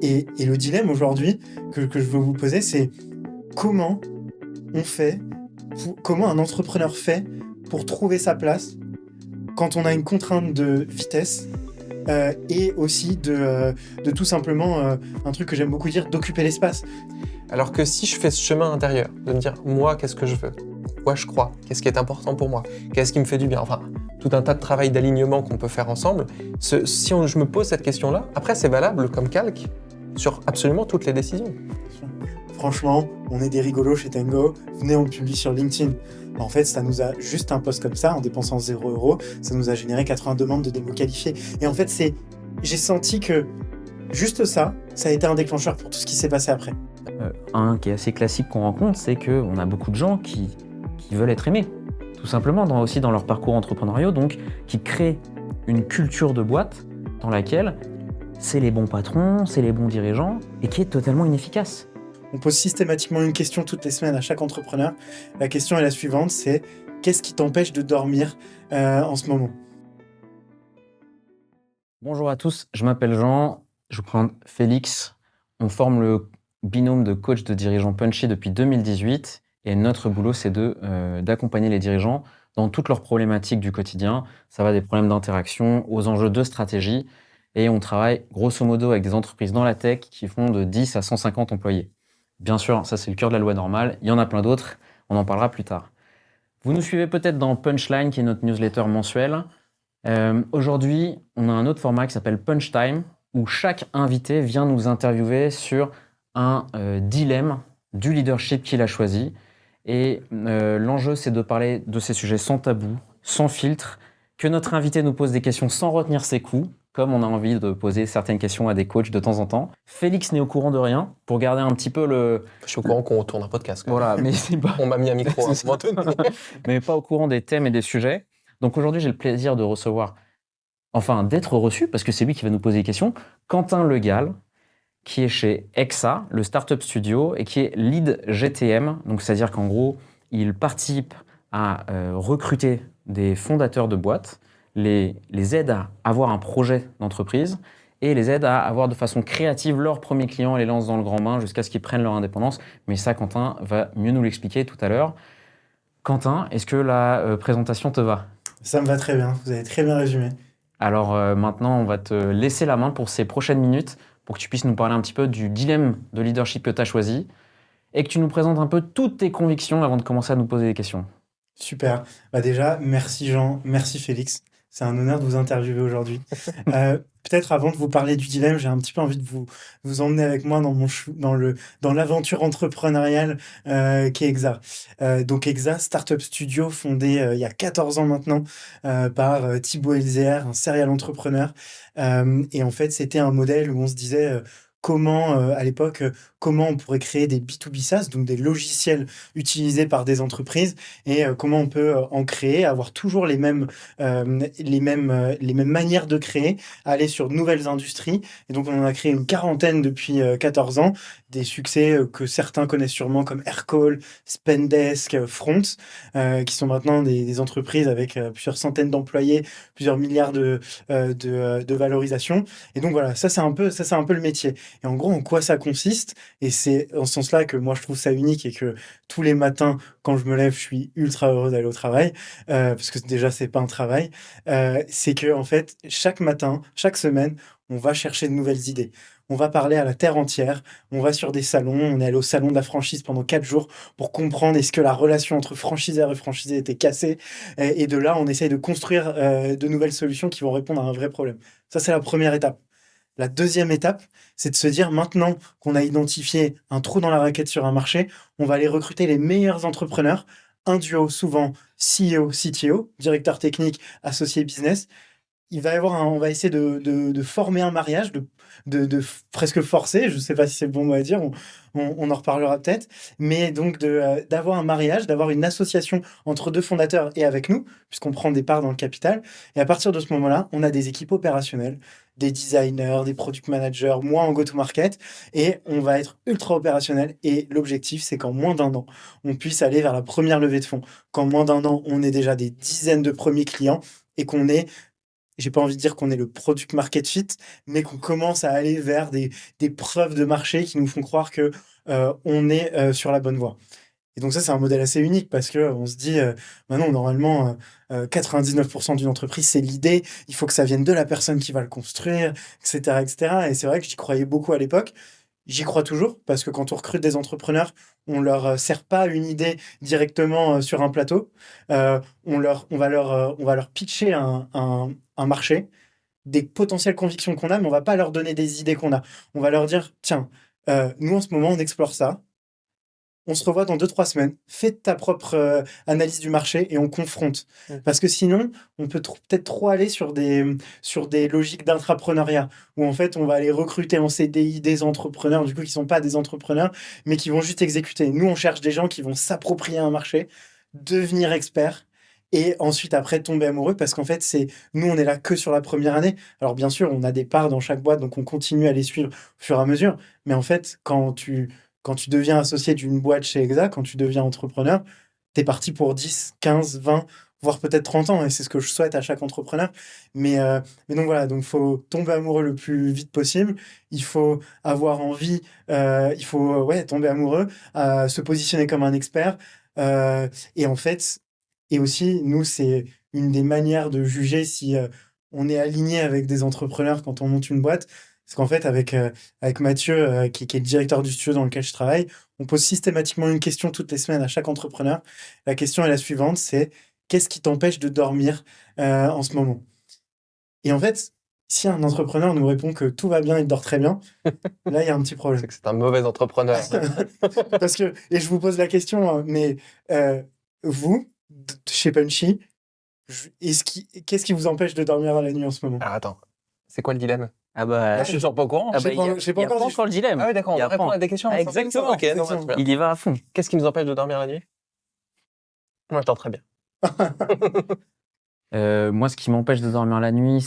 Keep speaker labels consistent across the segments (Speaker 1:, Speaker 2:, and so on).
Speaker 1: Et le dilemme aujourd'hui que je veux vous poser, c'est comment on fait, comment un entrepreneur fait pour trouver sa place quand on a une contrainte de vitesse et aussi de tout simplement, un truc que j'aime beaucoup dire, d'occuper l'espace.
Speaker 2: Alors que si je fais ce chemin intérieur, de me dire, moi, qu'est-ce que je veux? Quoi je crois? Qu'est-ce qui est important pour moi? Qu'est-ce qui me fait du bien? Enfin, tout un tas de travail d'alignement qu'on peut faire ensemble. Je me pose cette question-là, après, c'est valable comme calque sur absolument toutes les décisions.
Speaker 1: Franchement, on est des rigolos chez Tango, venez, on le publie sur LinkedIn. En fait, ça nous a juste un post comme ça, en dépensant 0 €, ça nous a généré 80 demandes de démos qualifiées. Et en fait, j'ai senti que juste ça a été un déclencheur pour tout ce qui s'est passé après.
Speaker 3: Un qui est assez classique qu'on rencontre, c'est qu'on a beaucoup de gens qui veulent être aimés, tout simplement, aussi dans leur parcours entrepreneurial, donc qui créent une culture de boîte dans laquelle c'est les bons patrons, c'est les bons dirigeants, et qui est totalement inefficace.
Speaker 1: On pose systématiquement une question toutes les semaines à chaque entrepreneur. La question est la suivante, c'est qu'est-ce qui t'empêche de dormir en ce moment?
Speaker 3: Bonjour à tous, je m'appelle Jean, je présente Félix. On forme le binôme de coach de dirigeants punchy depuis 2018 et notre boulot, c'est d'accompagner les dirigeants dans toutes leurs problématiques du quotidien. Ça va des problèmes d'interaction aux enjeux de stratégie et on travaille grosso modo avec des entreprises dans la tech qui font de 10 à 150 employés. Bien sûr, ça c'est le cœur de la loi normale, il y en a plein d'autres, on en parlera plus tard. Vous nous suivez peut-être dans Punchline, qui est notre newsletter mensuelle. Aujourd'hui, on a un autre format qui s'appelle Punch Time, où chaque invité vient nous interviewer sur un dilemme du leadership qu'il a choisi. Et l'enjeu, c'est de parler de ces sujets sans tabou, sans filtre, que notre invité nous pose des questions sans retenir ses coups, comme on a envie de poser certaines questions à des coachs de temps en temps. Félix n'est au courant de rien, pour garder un petit peu le...
Speaker 2: Je suis au courant qu'on tourne un podcast.
Speaker 3: Voilà, mais c'est pas...
Speaker 2: On m'a mis un micro à un moment donné.
Speaker 3: mais pas au courant des thèmes et des sujets. Donc aujourd'hui, j'ai le plaisir de recevoir, enfin d'être reçu, parce que c'est lui qui va nous poser des questions, Quentin Le Gall, qui est chez Exa, le startup studio, et qui est lead GTM. Donc c'est-à-dire qu'en gros, il participe à recruter des fondateurs de boîtes, les aide à avoir un projet d'entreprise et les aide à avoir de façon créative leurs premiers clients et les lance dans le grand bain jusqu'à ce qu'ils prennent leur indépendance. Mais ça, Quentin va mieux nous l'expliquer tout à l'heure. Quentin, est-ce que la présentation te va?
Speaker 1: Ça me va très bien, vous avez très bien résumé.
Speaker 3: Alors maintenant, on va te laisser la main pour ces prochaines minutes pour que tu puisses nous parler un petit peu du dilemme de leadership que tu as choisi et que tu nous présentes un peu toutes tes convictions avant de commencer à nous poser des questions.
Speaker 1: Super. Bah déjà, merci Jean, merci Félix. C'est un honneur de vous interviewer aujourd'hui. Peut-être avant de vous parler du dilemme, j'ai un petit peu envie de vous emmener avec moi dans l'aventure entrepreneuriale qu'est Exa. Donc Exa, startup studio fondé il y a 14 ans maintenant par Thibaut Elzéer, un serial entrepreneur. Et en fait, c'était un modèle où on se disait comment, à l'époque, comment on pourrait créer des B2B SaaS, donc des logiciels utilisés par des entreprises, et comment on peut en créer, avoir toujours les mêmes manières de créer, aller sur de nouvelles industries. Et donc, on en a créé une quarantaine depuis 14 ans, des succès que certains connaissent sûrement comme Aircall, Spendesk, Front, qui sont maintenant des entreprises avec plusieurs centaines d'employés, plusieurs milliards de valorisation. Et donc voilà, ça c'est un peu le métier. Et en gros, en quoi ça consiste? Et c'est en ce sens-là que moi je trouve ça unique et que tous les matins, quand je me lève, je suis ultra heureux d'aller au travail, parce que déjà c'est pas un travail. C'est que en fait, chaque matin, chaque semaine, on va chercher de nouvelles idées. On va parler à la terre entière. On va sur des salons. On est allé au salon de la franchise pendant 4 jours pour comprendre est-ce que la relation entre franchiseur et franchisé était cassée. Et de là, on essaye de construire de nouvelles solutions qui vont répondre à un vrai problème. Ça, c'est la première étape. La deuxième étape, c'est de se dire maintenant qu'on a identifié un trou dans la raquette sur un marché, on va aller recruter les meilleurs entrepreneurs, un duo souvent CEO, CTO, directeur technique, associé business. On va essayer de former un mariage, presque forcer, je ne sais pas si c'est le bon mot à dire, on en reparlera peut-être, mais donc d'avoir un mariage, d'avoir une association entre deux fondateurs et avec nous, puisqu'on prend des parts dans le capital. Et à partir de ce moment-là, on a des équipes opérationnelles, des designers, des product managers, moi en go-to-market, et on va être ultra opérationnel. Et l'objectif, c'est qu'en moins d'1 an, on puisse aller vers la première levée de fonds. Qu'en moins d'1 an, on ait déjà des dizaines de premiers clients et qu'on ait j'ai pas envie de dire qu'on est le product market fit, mais qu'on commence à aller vers des preuves de marché qui nous font croire que on est sur la bonne voie. Et donc ça, c'est un modèle assez unique parce que on se dit, bah non, normalement, 99% d'une entreprise, c'est l'idée. Il faut que ça vienne de la personne qui va le construire, et cetera, et cetera. Et c'est vrai que j'y croyais beaucoup à l'époque. J'y crois toujours parce que quand on recrute des entrepreneurs, on leur sert pas une idée directement sur un plateau. On va leur pitcher un marché, des potentielles convictions qu'on a, mais on va pas leur donner des idées qu'on a. On va leur dire, tiens, nous en ce moment, on explore ça. On se revoit dans 2-3 semaines. Fais ta propre analyse du marché et on confronte. Parce que sinon, on peut peut-être trop aller sur des logiques d'intrapreneuriat, où en fait, on va aller recruter en CDI des entrepreneurs, du coup, qui sont pas des entrepreneurs, mais qui vont juste exécuter. Nous, on cherche des gens qui vont s'approprier un marché, devenir experts, et ensuite, après, tomber amoureux, parce qu'en fait, nous, on est là que sur la première année. Alors, bien sûr, on a des parts dans chaque boîte, donc on continue à les suivre au fur et à mesure. Mais en fait, quand tu deviens associé d'une boîte chez Exa, quand tu deviens entrepreneur, tu es parti pour 10, 15, 20, voire peut-être 30 ans. Et c'est ce que je souhaite à chaque entrepreneur. Mais donc voilà, donc faut tomber amoureux le plus vite possible. Il faut avoir envie, il faut ouais, tomber amoureux, se positionner comme un expert. Et en fait, et aussi, nous, c'est une des manières de juger si on est aligné avec des entrepreneurs quand on monte une boîte. Parce qu'en fait, avec Mathieu, qui est le directeur du studio dans lequel je travaille, on pose systématiquement une question toutes les semaines à chaque entrepreneur. La question est la suivante, c'est qu'est-ce qui t'empêche de dormir en ce moment? Et en fait, si un entrepreneur nous répond que tout va bien, il dort très bien, là, il y a un petit problème.
Speaker 2: C'est que c'est un mauvais entrepreneur.
Speaker 1: Parce que, et je vous pose la question, hein, mais vous, chez Punchy, qu'est-ce qui vous empêche de dormir la nuit en ce moment?
Speaker 2: Alors attends, c'est quoi le dilemme?
Speaker 3: Ah bah,
Speaker 2: Je suis toujours pas au courant.
Speaker 3: ah bah,
Speaker 1: j'ai pas- j'ai pas
Speaker 3: il y a
Speaker 1: encore
Speaker 3: pas
Speaker 1: dit-
Speaker 3: encore le dilemme.
Speaker 2: Ah oui, d'accord, on
Speaker 3: Il y
Speaker 2: va
Speaker 3: a
Speaker 2: répondre
Speaker 3: pas-
Speaker 2: à des questions.
Speaker 3: Ah,
Speaker 2: ensemble.
Speaker 3: exactement.
Speaker 2: Ok, non,
Speaker 1: Exactement.
Speaker 2: c'est bien.
Speaker 3: Il y va à fond.
Speaker 2: Qu'est-ce qui nous empêche de dormir la nuit? Moi, je dors très bien.
Speaker 3: Moi, ce qui m'empêche de dormir la nuit,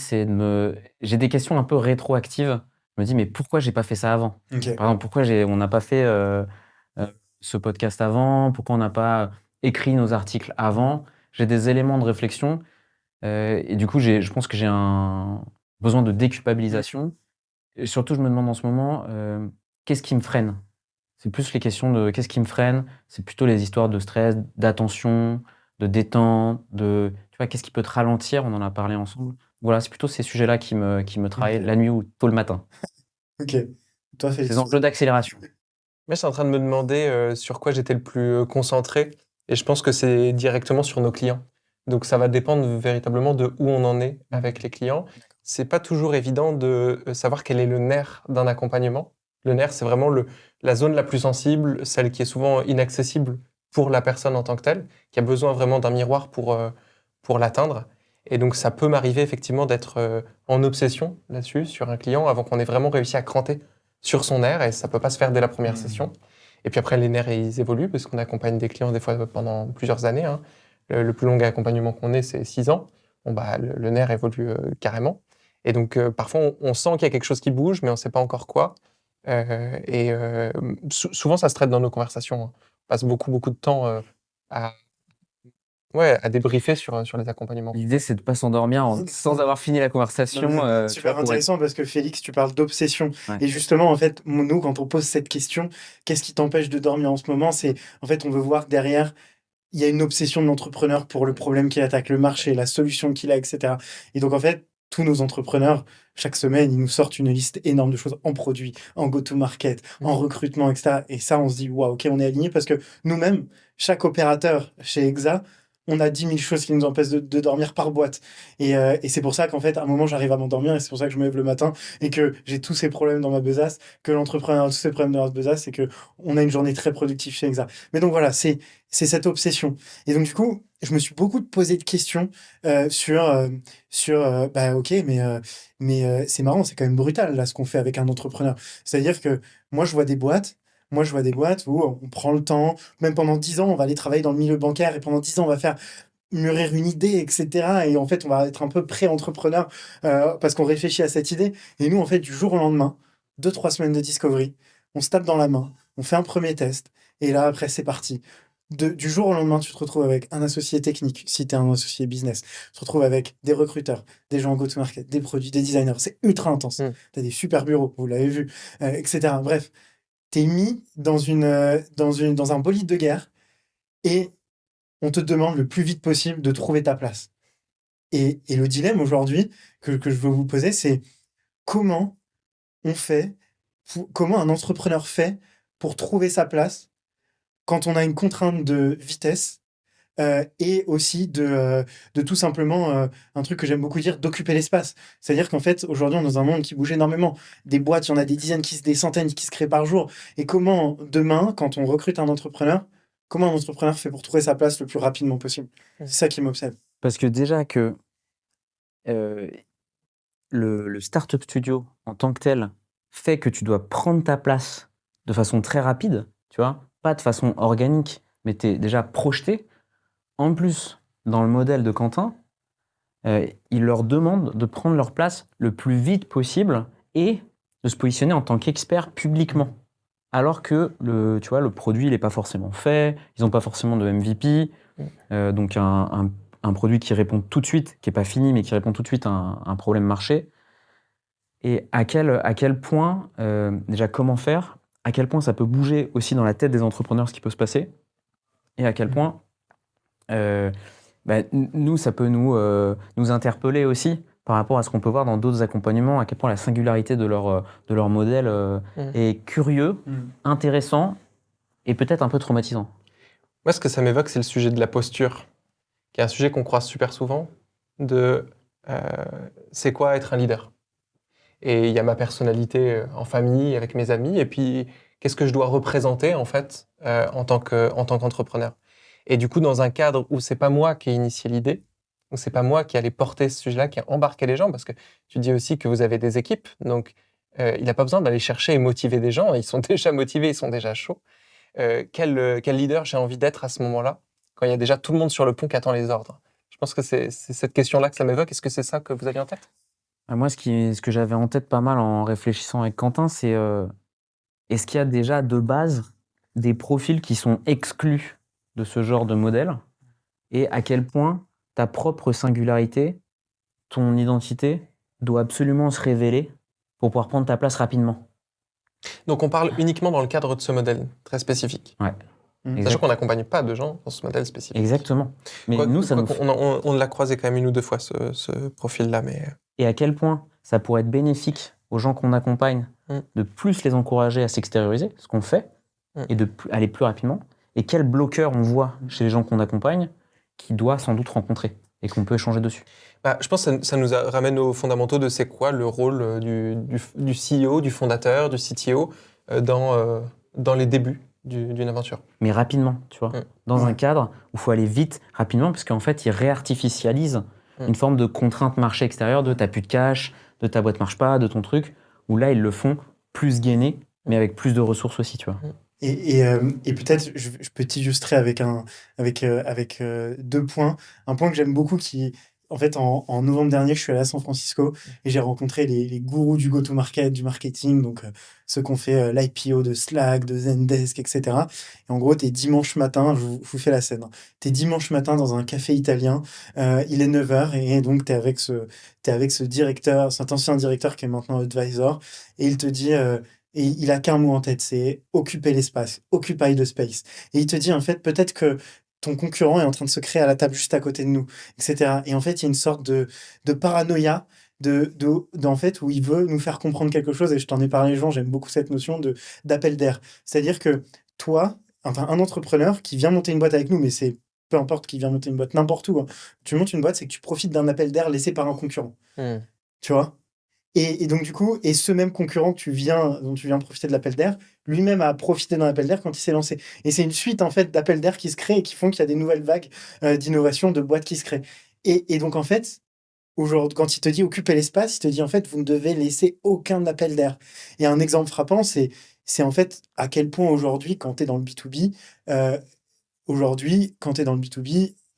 Speaker 3: j'ai des questions un peu rétroactives. Je me dis, mais pourquoi j'ai pas fait ça avant?
Speaker 1: Ok.
Speaker 3: Par exemple, pourquoi on n'a pas fait ce podcast avant? Pourquoi on n'a pas écrit nos articles avant? J'ai des éléments de réflexion. Et du coup, je pense que j'ai un besoin de déculpabilisation. Et surtout, je me demande en ce moment, qu'est-ce qui me freine? C'est plus les questions de qu'est-ce qui me freine? C'est plutôt les histoires de stress, d'attention, de détente, tu vois, qu'est-ce qui peut te ralentir? On en a parlé ensemble. Voilà, c'est plutôt ces sujets-là qui me travaillent la nuit ou tôt le matin.
Speaker 1: Ok. Toi,
Speaker 3: Ces
Speaker 1: Félix.
Speaker 3: enjeux d'accélération.
Speaker 2: Mais je suis en train de me demander sur quoi j'étais le plus concentré. Et je pense que c'est directement sur nos clients. Donc ça va dépendre véritablement de où on en est avec les clients. C'est pas toujours évident de savoir quel est le nerf d'un accompagnement. Le nerf, c'est vraiment la zone la plus sensible, celle qui est souvent inaccessible pour la personne en tant que telle, qui a besoin vraiment d'un miroir pour l'atteindre. Et donc ça peut m'arriver effectivement d'être en obsession là-dessus, sur un client, avant qu'on ait vraiment réussi à cranter sur son nerf, et ça peut pas se faire dès la première session. Et puis après, les nerfs, ils évoluent, parce qu'on accompagne des clients des fois pendant plusieurs années, hein. Le plus long accompagnement qu'on ait, c'est 6 ans. Bon, bah, le nerf évolue carrément. Et donc, parfois, on sent qu'il y a quelque chose qui bouge, mais on ne sait pas encore quoi. Souvent, ça se traite dans nos conversations, hein. On passe beaucoup, beaucoup de temps à, à débriefer sur les accompagnements.
Speaker 3: L'idée, c'est de pas s'endormir sans avoir fini la conversation.
Speaker 1: Non, mais
Speaker 3: tu
Speaker 1: super
Speaker 3: vois, pour
Speaker 1: intéressant parce que Félix, tu parles d'obsession.
Speaker 3: Ouais.
Speaker 1: Et justement, en fait, nous, quand on pose cette question, qu'est-ce qui t'empêche de dormir en ce moment? C'est, en fait, on veut voir que derrière, il y a une obsession de l'entrepreneur pour le problème qu'il attaque, le marché, la solution qu'il a, etc. Et donc, en fait, tous nos entrepreneurs, chaque semaine, ils nous sortent une liste énorme de choses en produits, en go-to-market, en recrutement, etc. Et ça, on se dit, waouh, ok, on est aligné parce que nous-mêmes, chaque opérateur chez Exa, on a 10 000 choses qui nous empêchent de dormir par boîte. Et c'est pour ça qu'en fait, à un moment, j'arrive à m'endormir et c'est pour ça que je me lève le matin et que j'ai tous ces problèmes dans ma besace, que l'entrepreneur a tous ces problèmes dans sa besace et que on a une journée très productive chez Exa. Mais donc voilà, c'est cette obsession. Et donc, du coup, je me suis beaucoup posé de questions bah, ok, mais c'est marrant, c'est quand même brutal, là, ce qu'on fait avec un entrepreneur. C'est-à-dire que moi, je vois des boîtes où on prend le temps, même pendant 10 ans, on va aller travailler dans le milieu bancaire et pendant 10 ans, on va faire mûrir une idée, etc. Et en fait, on va être un peu pré-entrepreneur parce qu'on réfléchit à cette idée. Et nous, en fait, du jour au lendemain, 2-3 semaines de discovery, on se tape dans la main, on fait un premier test et là, après, c'est parti. du jour au lendemain, tu te retrouves avec un associé technique, si tu es un associé business. Tu te retrouves avec des recruteurs, des gens en go-to-market, des produits, des designers. C'est ultra intense.
Speaker 2: Mm.
Speaker 1: Tu as des super bureaux, vous l'avez vu, etc. Bref, tu es mis dans un bolide de guerre et on te demande le plus vite possible de trouver ta place. Et le dilemme aujourd'hui que je veux vous poser, c'est comment on fait, comment un entrepreneur fait pour trouver sa place quand on a une contrainte de vitesse et aussi de tout simplement, un truc que j'aime beaucoup dire, d'occuper l'espace. C'est-à-dire qu'en fait, aujourd'hui, on est dans un monde qui bouge énormément. Des boîtes, il y en a des dizaines, des centaines qui se créent par jour. Et comment, demain, quand on recrute un entrepreneur, comment un entrepreneur fait pour trouver sa place le plus rapidement possible? C'est ça qui m'obsède.
Speaker 3: Parce que déjà que euh, le Startup Studio en tant que tel fait que tu dois prendre ta place de façon très rapide, tu vois, pas de façon organique, mais tu es déjà projeté. En plus, dans le modèle de Quentin, il leur demande de prendre leur place le plus vite possible et de se positionner en tant qu'expert publiquement. Alors que tu vois, le produit, il n'est pas forcément fait, ils n'ont pas forcément de MVP, donc un produit qui répond tout de suite, qui n'est pas fini, mais qui répond tout de suite à un problème marché. Et à quel point, déjà comment faire, à quel point ça peut bouger aussi dans la tête des entrepreneurs ce qui peut se passer, et à quel point nous, ça peut nous interpeller aussi par rapport à ce qu'on peut voir dans d'autres accompagnements, à quel point la singularité de leur modèle est curieux, intéressant et peut-être un peu traumatisant.
Speaker 2: Moi, ce que ça m'évoque, c'est le sujet de la posture, qui est un sujet qu'on croise super souvent, c'est quoi être un leader? Et il y a ma personnalité en famille, avec mes amis, et puis qu'est-ce que je dois représenter en fait en tant qu'entrepreneur. Et du coup, dans un cadre où c'est pas moi qui ai initié l'idée, où c'est pas moi qui allais porter ce sujet-là, qui a embarqué les gens, parce que tu dis aussi que vous avez des équipes, donc il n'a pas besoin d'aller chercher et motiver des gens, ils sont déjà motivés, ils sont déjà chauds. Quel leader j'ai envie d'être à ce moment-là, quand il y a déjà tout le monde sur le pont qui attend les ordres? Je pense que c'est cette question-là que ça m'évoque. Est-ce que c'est ça que vous aviez en tête?
Speaker 3: Moi, ce que j'avais en tête pas mal en réfléchissant avec Quentin, c'est est-ce qu'il y a déjà de base des profils qui sont exclus de ce genre de modèle et à quel point ta propre singularité, ton identité doit absolument se révéler pour pouvoir prendre ta place rapidement.
Speaker 2: Donc on parle uniquement dans le cadre de ce modèle très spécifique.
Speaker 3: Ouais.
Speaker 2: Sachant qu'on n'accompagne pas de gens dans ce modèle spécifique.
Speaker 3: Exactement. Mais nous, ça nous...
Speaker 2: On l'a croisé quand même une ou deux fois, ce profil-là. Mais...
Speaker 3: Et à quel point ça pourrait être bénéfique aux gens qu'on accompagne de plus les encourager à s'extérioriser, ce qu'on fait, et aller plus rapidement. Et quel bloqueur on voit chez les gens qu'on accompagne qui doit sans doute rencontrer et qu'on peut échanger dessus.
Speaker 2: Je pense que ça nous ramène aux fondamentaux de c'est quoi le rôle du CEO, du fondateur, du CTO dans les débuts d'une aventure.
Speaker 3: Mais rapidement, tu vois, dans un cadre où il faut aller vite, rapidement, parce qu'en fait, ils réartificialisent une forme de contrainte marché extérieure de t'as plus de cash, de ta boîte marche pas, de ton truc, où là, ils le font plus gainé, mais avec plus de ressources aussi, tu vois.
Speaker 1: Et peut-être, je peux t'illustrer avec deux points. Un point que j'aime beaucoup qui, en fait, en novembre dernier, je suis allé à San Francisco et j'ai rencontré les gourous du go-to-market, du marketing, donc ceux qui ont fait l'IPO de Slack, de Zendesk, etc. Et en gros, t'es dimanche matin, je vous fais la scène, hein. T'es dimanche matin dans un café italien, il est 9h et donc t'es avec ce directeur, cet ancien directeur qui est maintenant advisor, et il te dit... et il a qu'un mot en tête, c'est occuper l'espace, occupy the space. Et il te dit, en fait, peut-être que ton concurrent est en train de se créer à la table juste à côté de nous, etc. Et en fait, il y a une sorte de paranoïa en fait, où il veut nous faire comprendre quelque chose. Et je t'en ai parlé, Jean, j'aime beaucoup cette notion d'appel d'air. C'est-à-dire que toi, enfin, un entrepreneur qui vient monter une boîte avec nous, mais c'est peu importe qui vient monter une boîte, n'importe où, hein. Tu montes une boîte, c'est que tu profites d'un appel d'air laissé par un concurrent. Tu vois? Et donc, du coup, ce même concurrent dont tu viens profiter de l'appel d'air, lui-même a profité d'un appel d'air quand il s'est lancé. Et c'est une suite, en fait, d'appels d'air qui se créent et qui font qu'il y a des nouvelles vagues d'innovation, de boîtes qui se créent. Et donc, en fait, aujourd'hui, quand il te dit occuper l'espace, il te dit, en fait, vous ne devez laisser aucun appel d'air. Et un exemple frappant, c'est en fait à quel point aujourd'hui, quand tu es dans le B2B,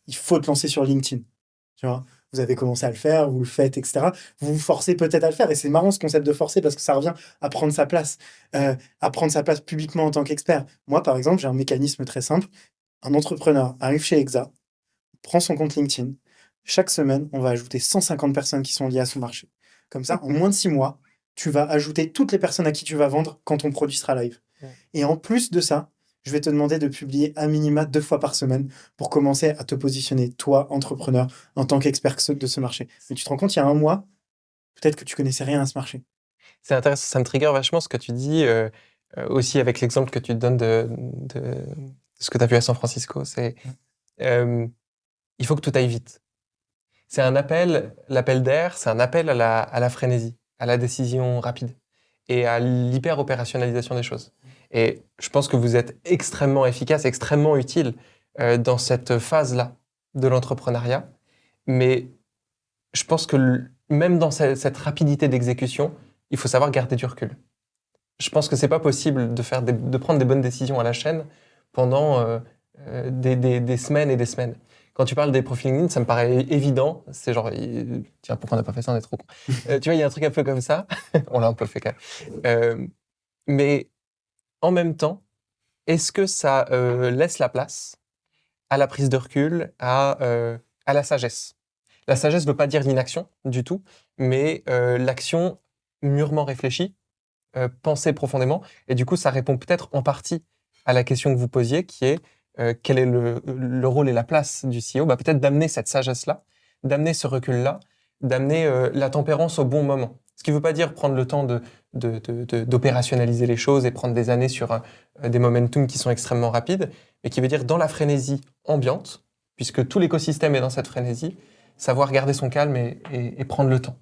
Speaker 1: il faut te lancer sur LinkedIn. Tu vois, vous avez commencé à le faire, vous le faites, etc. Vous vous forcez peut-être à le faire. Et c'est marrant ce concept de forcer parce que ça revient à prendre sa place publiquement en tant qu'expert. Moi, par exemple, j'ai un mécanisme très simple. Un entrepreneur arrive chez Exa, prend son compte LinkedIn. Chaque semaine, on va ajouter 150 personnes qui sont liées à son marché. Comme ça, en moins de 6 mois, tu vas ajouter toutes les personnes à qui tu vas vendre quand ton produit sera live.
Speaker 2: Ouais.
Speaker 1: Et en plus de ça, je vais te demander de publier à minima 2 fois par semaine pour commencer à te positionner, toi, entrepreneur, en tant qu'expert de ce marché. Mais tu te rends compte, il y a un mois, peut-être que tu connaissais rien à ce marché.
Speaker 2: C'est intéressant, ça me trigger vachement ce que tu dis, aussi avec l'exemple que tu donnes de ce que tu as vu à San Francisco. C'est, il faut que tout aille vite. C'est un appel, l'appel d'air, c'est un appel à la frénésie, à la décision rapide et à l'hyper-opérationnalisation des choses. Et je pense que vous êtes extrêmement efficace, extrêmement utile dans cette phase-là de l'entrepreneuriat. Mais je pense que même dans cette rapidité d'exécution, il faut savoir garder du recul. Je pense que c'est pas possible de prendre des bonnes décisions à la chaîne pendant des semaines et des semaines. Quand tu parles des profils LinkedIn, ça me paraît évident. C'est genre, tiens, pourquoi on n'a pas fait ça, on est trop con. Tu vois, il y a un truc un peu comme ça. On l'a un peu fait quand même. Mais en même temps, est-ce que ça laisse la place à la prise de recul, à la sagesse? La sagesse ne veut pas dire l'inaction du tout, mais l'action mûrement réfléchie, pensée profondément. Et du coup, ça répond peut-être en partie à la question que vous posiez, qui est quel est le rôle et la place du CEO? Bah, peut-être d'amener cette sagesse-là, d'amener ce recul-là, d'amener la tempérance au bon moment. Ce qui ne veut pas dire prendre le temps d'opérationnaliser les choses et prendre des années sur des momentum qui sont extrêmement rapides, mais qui veut dire dans la frénésie ambiante, puisque tout l'écosystème est dans cette frénésie, savoir garder son calme et prendre le temps.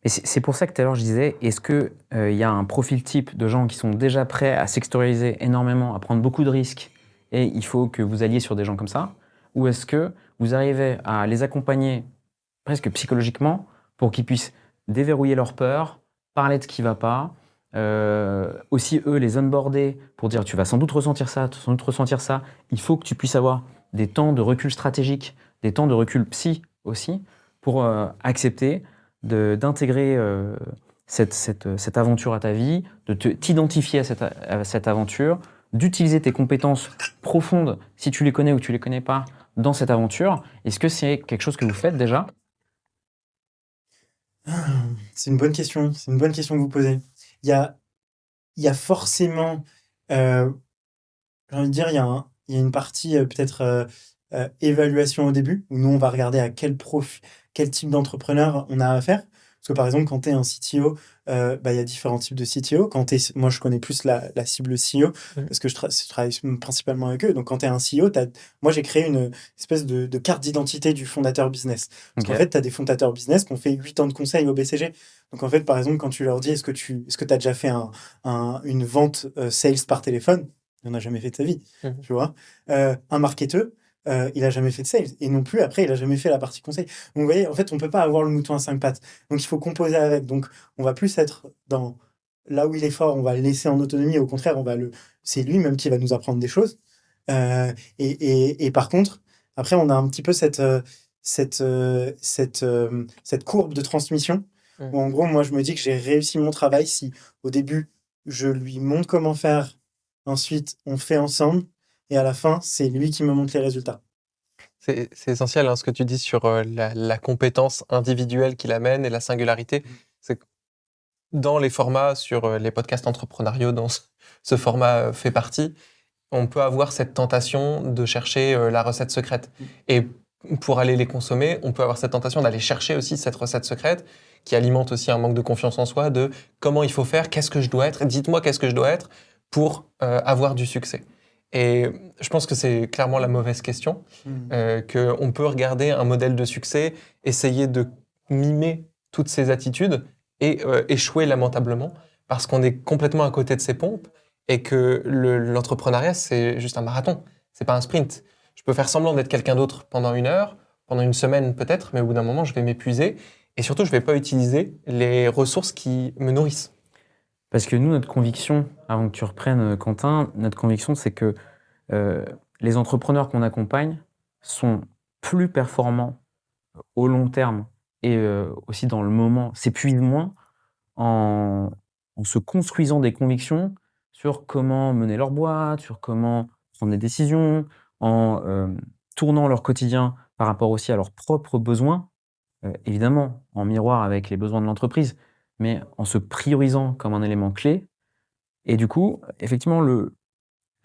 Speaker 3: Et c'est pour ça que tout à l'heure je disais, est-ce qu'il y a un profil type de gens qui sont déjà prêts à s'extérioriser énormément, à prendre beaucoup de risques, et il faut que vous alliez sur des gens comme ça? Ou est-ce que vous arrivez à les accompagner presque psychologiquement pour qu'ils puissent déverrouiller leur peur, parler de ce qui ne va pas, aussi eux les onboarder pour dire tu vas sans doute ressentir ça, il faut que tu puisses avoir des temps de recul stratégique, des temps de recul psy aussi, pour accepter d'intégrer cette aventure à ta vie, de t'identifier à cette aventure, d'utiliser tes compétences profondes, si tu les connais ou tu les connais pas, dans cette aventure. Est-ce que c'est quelque chose que vous faites déjà?
Speaker 1: C'est une bonne question. C'est une bonne question que vous posez. Il y a forcément, j'ai envie de dire, il y a une partie peut-être évaluation au début, où nous, on va regarder à quel type d'entrepreneur on a affaire. Parce que par exemple, quand tu es un CTO, bah, il y a différents types de CTO. Moi, je connais plus la cible CEO, parce que je travaille principalement avec eux. Donc, quand tu es un CEO, moi, j'ai créé une espèce de carte d'identité du fondateur business. Parce qu'en fait, tu as des fondateurs business qui ont fait 8 ans de conseil au BCG. Donc, en fait, par exemple, quand tu leur dis, est-ce que tu as déjà fait une vente sales par téléphone? Il n'en a jamais fait de sa vie, tu vois. Un marketeur, il a jamais fait de sales. Et non plus, après, il a jamais fait la partie conseil. Donc, vous voyez, en fait, on peut pas avoir le mouton à 5 pattes. Donc, il faut composer avec. Donc, on va plus être dans là où il est fort, on va le laisser en autonomie. Au contraire, c'est lui-même qui va nous apprendre des choses. Et par contre, après, on a un petit peu cette courbe de transmission où, en gros, moi, je me dis que j'ai réussi mon travail si, au début, je lui montre comment faire. Ensuite, on fait ensemble. Et à la fin, c'est lui qui me montre les résultats.
Speaker 2: C'est essentiel hein, ce que tu dis sur la compétence individuelle qu'il amène et la singularité. C'est que dans les formats sur les podcasts entrepreneuriaux, dont ce format fait partie, on peut avoir cette tentation de chercher la recette secrète. Et pour aller les consommer, on peut avoir cette tentation d'aller chercher aussi cette recette secrète qui alimente aussi un manque de confiance en soi, de comment il faut faire, qu'est-ce que je dois être, dites-moi qu'est-ce que je dois être pour avoir du succès. Et je pense que c'est clairement la mauvaise question, qu'on peut regarder un modèle de succès, essayer de mimer toutes ces attitudes et échouer lamentablement parce qu'on est complètement à côté de ses pompes et que l'entrepreneuriat, c'est juste un marathon, c'est pas un sprint. Je peux faire semblant d'être quelqu'un d'autre pendant 1 heure, pendant une semaine peut-être, mais au bout d'un moment, je vais m'épuiser et surtout, je vais pas utiliser les ressources qui me nourrissent.
Speaker 3: Parce que nous, notre conviction, avant que tu reprennes, Quentin, notre conviction, c'est que les entrepreneurs qu'on accompagne sont plus performants au long terme et aussi dans le moment, s'épuisent moins en se construisant des convictions sur comment mener leur boîte, sur comment prendre des décisions, en tournant leur quotidien par rapport aussi à leurs propres besoins, évidemment en miroir avec les besoins de l'entreprise, mais en se priorisant comme un élément clé. Et du coup, effectivement,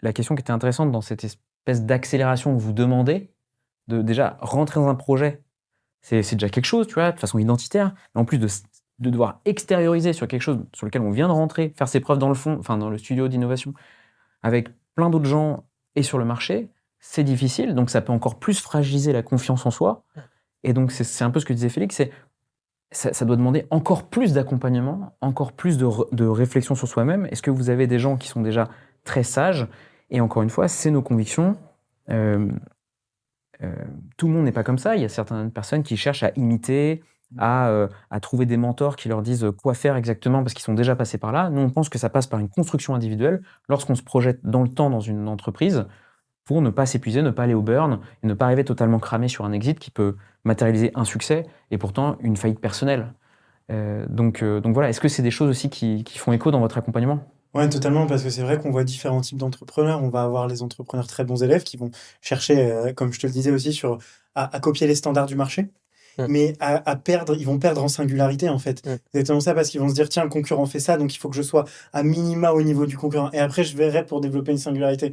Speaker 3: la question qui était intéressante dans cette espèce d'accélération que vous demandez, de déjà rentrer dans un projet, c'est déjà quelque chose, tu vois, de façon identitaire. Mais en plus de devoir extérioriser sur quelque chose sur lequel on vient de rentrer, faire ses preuves dans le fond, enfin dans le studio d'innovation, avec plein d'autres gens et sur le marché, c'est difficile. Donc ça peut encore plus fragiliser la confiance en soi. Et donc c'est un peu ce que disait Félix, ça doit demander encore plus d'accompagnement, encore plus de réflexion sur soi-même. Est-ce que vous avez des gens qui sont déjà très sages? Et encore une fois, c'est nos convictions. Euh, Tout le monde n'est pas comme ça. Il y a certaines personnes qui cherchent à imiter, à trouver des mentors qui leur disent quoi faire exactement parce qu'ils sont déjà passés par là. Nous, on pense que ça passe par une construction individuelle lorsqu'on se projette dans le temps dans une entreprise pour ne pas s'épuiser, ne pas aller au burn et ne pas arriver totalement cramé sur un exit qui peut matérialiser un succès et pourtant une faillite personnelle. Donc voilà, est-ce que c'est des choses aussi qui font écho dans votre accompagnement?
Speaker 1: Ouais, totalement, parce que c'est vrai qu'on voit différents types d'entrepreneurs. On va avoir les entrepreneurs très bons élèves qui vont chercher, comme je te le disais aussi, à copier les standards du marché,
Speaker 2: Mm.
Speaker 1: mais à perdre, ils vont perdre en singularité, en fait.
Speaker 2: Mm.
Speaker 1: C'est exactement ça, parce qu'ils vont se dire, tiens, le concurrent fait ça, donc il faut que je sois à minima au niveau du concurrent. Et après, je verrai pour développer une singularité.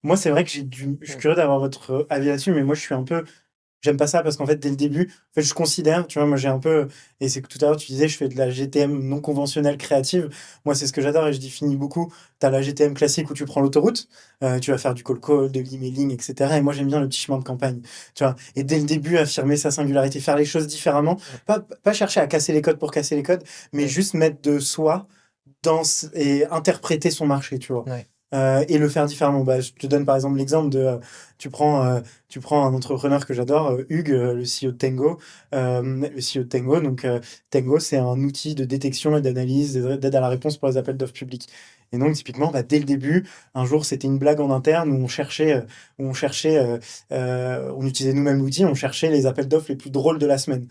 Speaker 1: Moi, c'est vrai que je suis curieux d'avoir votre avis là-dessus, mais moi, je suis un peu. J'aime pas ça parce qu'en fait, dès le début, en fait, je considère, tu vois, moi j'ai un peu, et c'est que tout à l'heure tu disais, je fais de la GTM non conventionnelle créative. Moi, c'est ce que j'adore et je définis beaucoup. Tu as la GTM classique où tu prends l'autoroute, tu vas faire du call, de l'emailing, etc. Et moi, j'aime bien le petit chemin de campagne, tu vois. Et dès le début, affirmer sa singularité, faire les choses différemment, pas chercher à casser les codes pour casser les codes, mais
Speaker 2: Mm.
Speaker 1: juste mettre de soi et interpréter son marché, tu vois.
Speaker 2: Ouais.
Speaker 1: Et le faire différemment. Bah, je te donne par exemple l'exemple de, tu prends un entrepreneur que j'adore, Hugues, le CEO de Tango. Le CEO de Tango, donc Tango, c'est un outil de détection et d'analyse, d'aide à la réponse pour les appels d'offres publics. Et donc, typiquement, bah, dès le début, un jour, c'était une blague en interne on utilisait nous-mêmes l'outil, on cherchait les appels d'offres les plus drôles de la semaine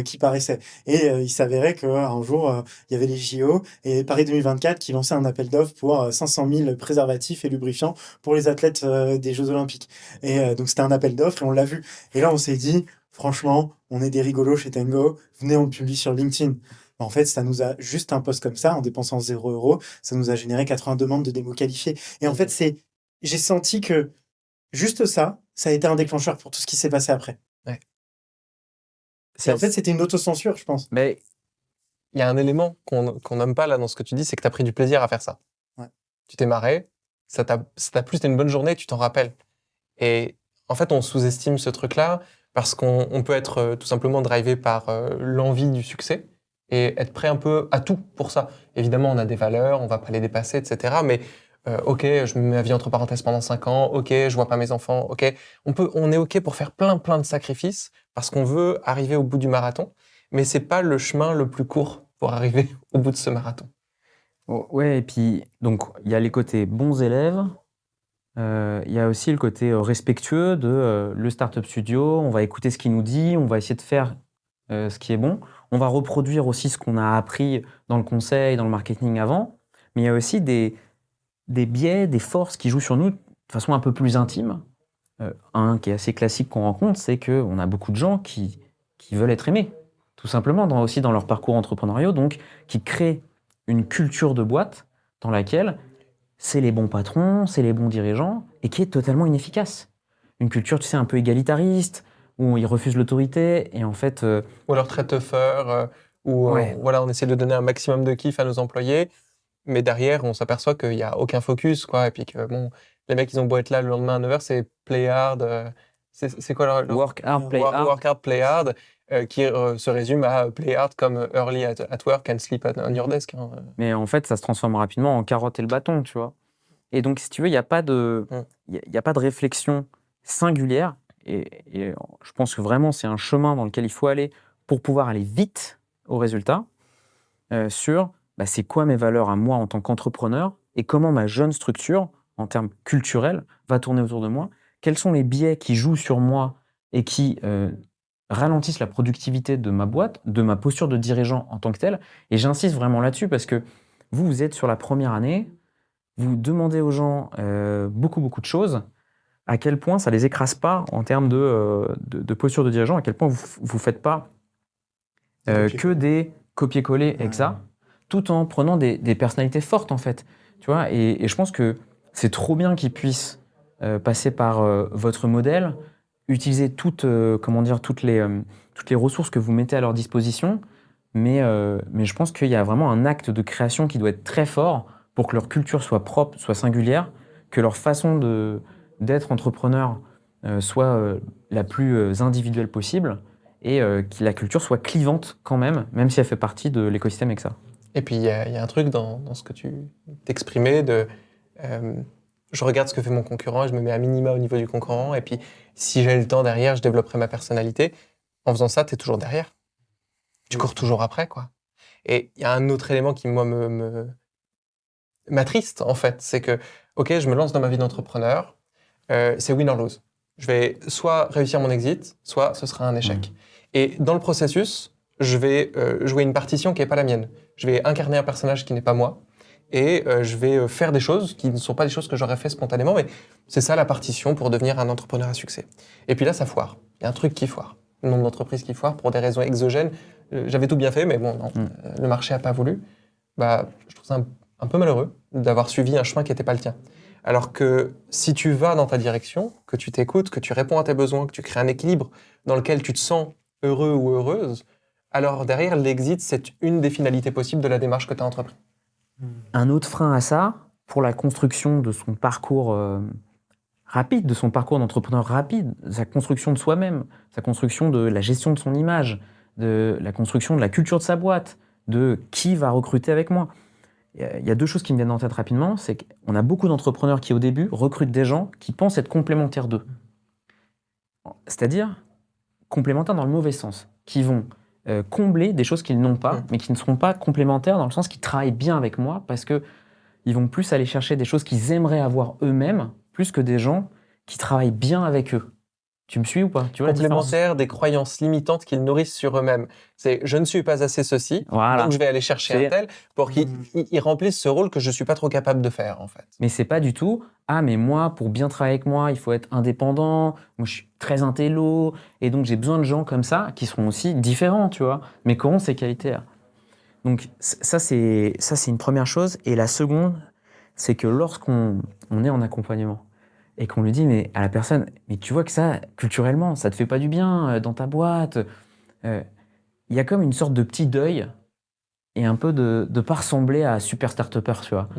Speaker 1: qui paraissaient. Et il s'avérait qu'un jour, il y avait les JO et Paris 2024 qui lançait un appel d'offres pour 500 000 préservatifs et lubrifiants pour les athlètes des Jeux Olympiques. Et donc, c'était un appel d'offres et on l'a vu. Et là, on s'est dit, franchement, on est des rigolos chez Tango, venez, on le publie sur LinkedIn. En fait, ça nous a juste un post comme ça, en dépensant 0 €, ça nous a généré 80 demandes de démos qualifiées. Et en fait, j'ai senti que juste ça, ça a été un déclencheur pour tout ce qui s'est passé après.
Speaker 2: Ouais.
Speaker 1: Et en fait, c'était une autocensure, je pense.
Speaker 3: Mais
Speaker 2: Il y a un élément qu'on nomme pas là dans ce que tu dis, c'est que tu as pris du plaisir à faire ça.
Speaker 1: Ouais.
Speaker 2: Tu t'es marré, ça t'a plu, c'était une bonne journée, tu t'en rappelles. Et en fait, on sous-estime ce truc-là parce qu'on peut être tout simplement drivé par l'envie du succès et être prêt un peu à tout pour ça. Évidemment, on a des valeurs, on va pas les dépasser, etc. Mais ok, je mets ma vie entre parenthèses pendant 5 ans, ok, je vois pas mes enfants, ok. On est ok pour faire plein de sacrifices parce qu'on veut arriver au bout du marathon, mais c'est pas le chemin le plus court pour arriver au bout de ce marathon.
Speaker 3: ouais, et puis donc il y a les côtés bons élèves. Il y a aussi le côté respectueux de le startup studio. On va écouter ce qu'il nous dit, on va essayer de faire ce qui est bon. On va reproduire aussi ce qu'on a appris dans le conseil, dans le marketing avant. Mais il y a aussi des biais, des forces qui jouent sur nous de façon un peu plus intime. Un qui est assez classique qu'on rencontre, c'est qu'on a beaucoup de gens qui veulent être aimés, tout simplement, aussi dans leur parcours entrepreneurial, donc qui créent une culture de boîte dans laquelle c'est les bons patrons, c'est les bons dirigeants, et qui est totalement inefficace. Une culture, tu sais, un peu égalitariste, où ils refusent l'autorité, et en fait...
Speaker 2: Ou alors très tougher, où
Speaker 3: Ouais.
Speaker 2: voilà, on essaie de donner un maximum de kiff à nos employés, mais derrière, on s'aperçoit qu'il n'y a aucun focus, quoi, et puis que bon, les mecs, ils ont beau être là le lendemain à 9 h, c'est play hard, c'est quoi leur
Speaker 3: Work hard, play hard.
Speaker 2: work hard, play hard, qui se résume à play hard comme early at work and sleep on your desk. Hein.
Speaker 3: Mais en fait, ça se transforme rapidement en carotte et le bâton, tu vois. Et donc, si tu veux, il n'y a pas de, il y a pas de réflexion singulière. Et je pense que vraiment, c'est un chemin dans lequel il faut aller pour pouvoir aller vite au résultat sur c'est quoi mes valeurs à moi en tant qu'entrepreneur et comment ma jeune structure, en termes culturels, va tourner autour de moi. Quels sont les biais qui jouent sur moi et qui ralentissent la productivité de ma boîte, de ma posture de dirigeant en tant que tel. Et j'insiste vraiment là-dessus parce que vous êtes sur la première année, vous demandez aux gens beaucoup de choses. à quel point ça les écrase pas en termes de posture de dirigeant, à quel point vous faites pas que des copier-coller exact, tout en prenant des personnalités fortes en fait. Tu vois, et je pense que c'est trop bien qu'ils puissent passer par votre modèle, utiliser toutes les ressources que vous mettez à leur disposition, mais je pense qu'il y a vraiment un acte de création qui doit être très fort pour que leur culture soit propre, soit singulière, que leur façon d'être entrepreneur soit la plus individuelle possible, et que la culture soit clivante quand même si elle fait partie de l'écosystème avec ça.
Speaker 2: Et puis, il y a un truc dans ce que tu t'exprimais je regarde ce que fait mon concurrent et je me mets à minima au niveau du concurrent. Et puis, si j'ai le temps derrière, je développerai ma personnalité. En faisant ça, tu es toujours derrière. Tu cours toujours après, quoi. Et il y a un autre élément qui, moi, m'attriste, en fait. C'est que, OK, je me lance dans ma vie d'entrepreneur. C'est win or lose. Je vais soit réussir mon exit, soit ce sera un échec. Et dans le processus, je vais jouer une partition qui n'est pas la mienne. Je vais incarner un personnage qui n'est pas moi. Et je vais faire des choses qui ne sont pas des choses que j'aurais fait spontanément, mais c'est ça la partition pour devenir un entrepreneur à succès. Et puis là, ça foire. Il y a un truc qui foire. Le nombre d'entreprises qui foirent pour des raisons exogènes. J'avais tout bien fait, mais bon, non, le marché n'a pas voulu. Bah, je trouve ça un peu malheureux d'avoir suivi un chemin qui n'était pas le tien. Alors que si tu vas dans ta direction, que tu t'écoutes, que tu réponds à tes besoins, que tu crées un équilibre dans lequel tu te sens heureux ou heureuse, alors derrière, l'exit, c'est une des finalités possibles de la démarche que tu as entreprise.
Speaker 3: Un autre frein à ça, pour la construction de son parcours rapide, de son parcours d'entrepreneur rapide, sa construction de soi-même, sa construction de la gestion de son image, de la construction de la culture de sa boîte, de qui va recruter avec moi. Il y a deux choses qui me viennent en tête rapidement, c'est qu'on a beaucoup d'entrepreneurs qui, au début, recrutent des gens qui pensent être complémentaires d'eux. C'est-à-dire complémentaires dans le mauvais sens, qui vont combler des choses qu'ils n'ont pas, mais qui ne seront pas complémentaires dans le sens qu'ils travaillent bien avec moi, parce qu'ils vont plus aller chercher des choses qu'ils aimeraient avoir eux-mêmes, plus que des gens qui travaillent bien avec eux. Tu me suis ou pas? Tu vois
Speaker 2: complémentaires des croyances limitantes qu'ils nourrissent sur eux-mêmes. C'est « je ne suis pas assez ceci,
Speaker 3: voilà.
Speaker 2: Donc je vais aller chercher un tel pour qu'il remplisse ce rôle que je ne suis pas trop capable de faire, en fait. »
Speaker 3: Mais c'est pas du tout « ah, mais moi, pour bien travailler avec moi, il faut être indépendant, moi je suis très intello, et donc j'ai besoin de gens comme ça, qui seront aussi différents, tu vois, mais qui auront ces qualités-là. » Donc ça, c'est une première chose. Et la seconde, c'est que lorsqu'on est en accompagnement, et qu'on lui dit mais à la personne, mais tu vois que ça, culturellement, ça te fait pas du bien dans ta boîte. Il y a comme une sorte de petit deuil et un peu de pas ressembler à super start-upper, tu vois.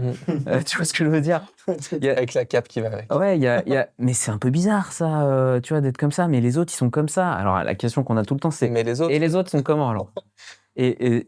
Speaker 3: Tu vois ce que je veux dire?
Speaker 2: Avec la cape qui va avec.
Speaker 3: Ouais, mais c'est un peu bizarre ça, tu vois, d'être comme ça. Mais les autres, ils sont comme ça. Alors la question qu'on a tout le temps, c'est
Speaker 2: mais les autres.
Speaker 3: Et les autres sont comment alors? Et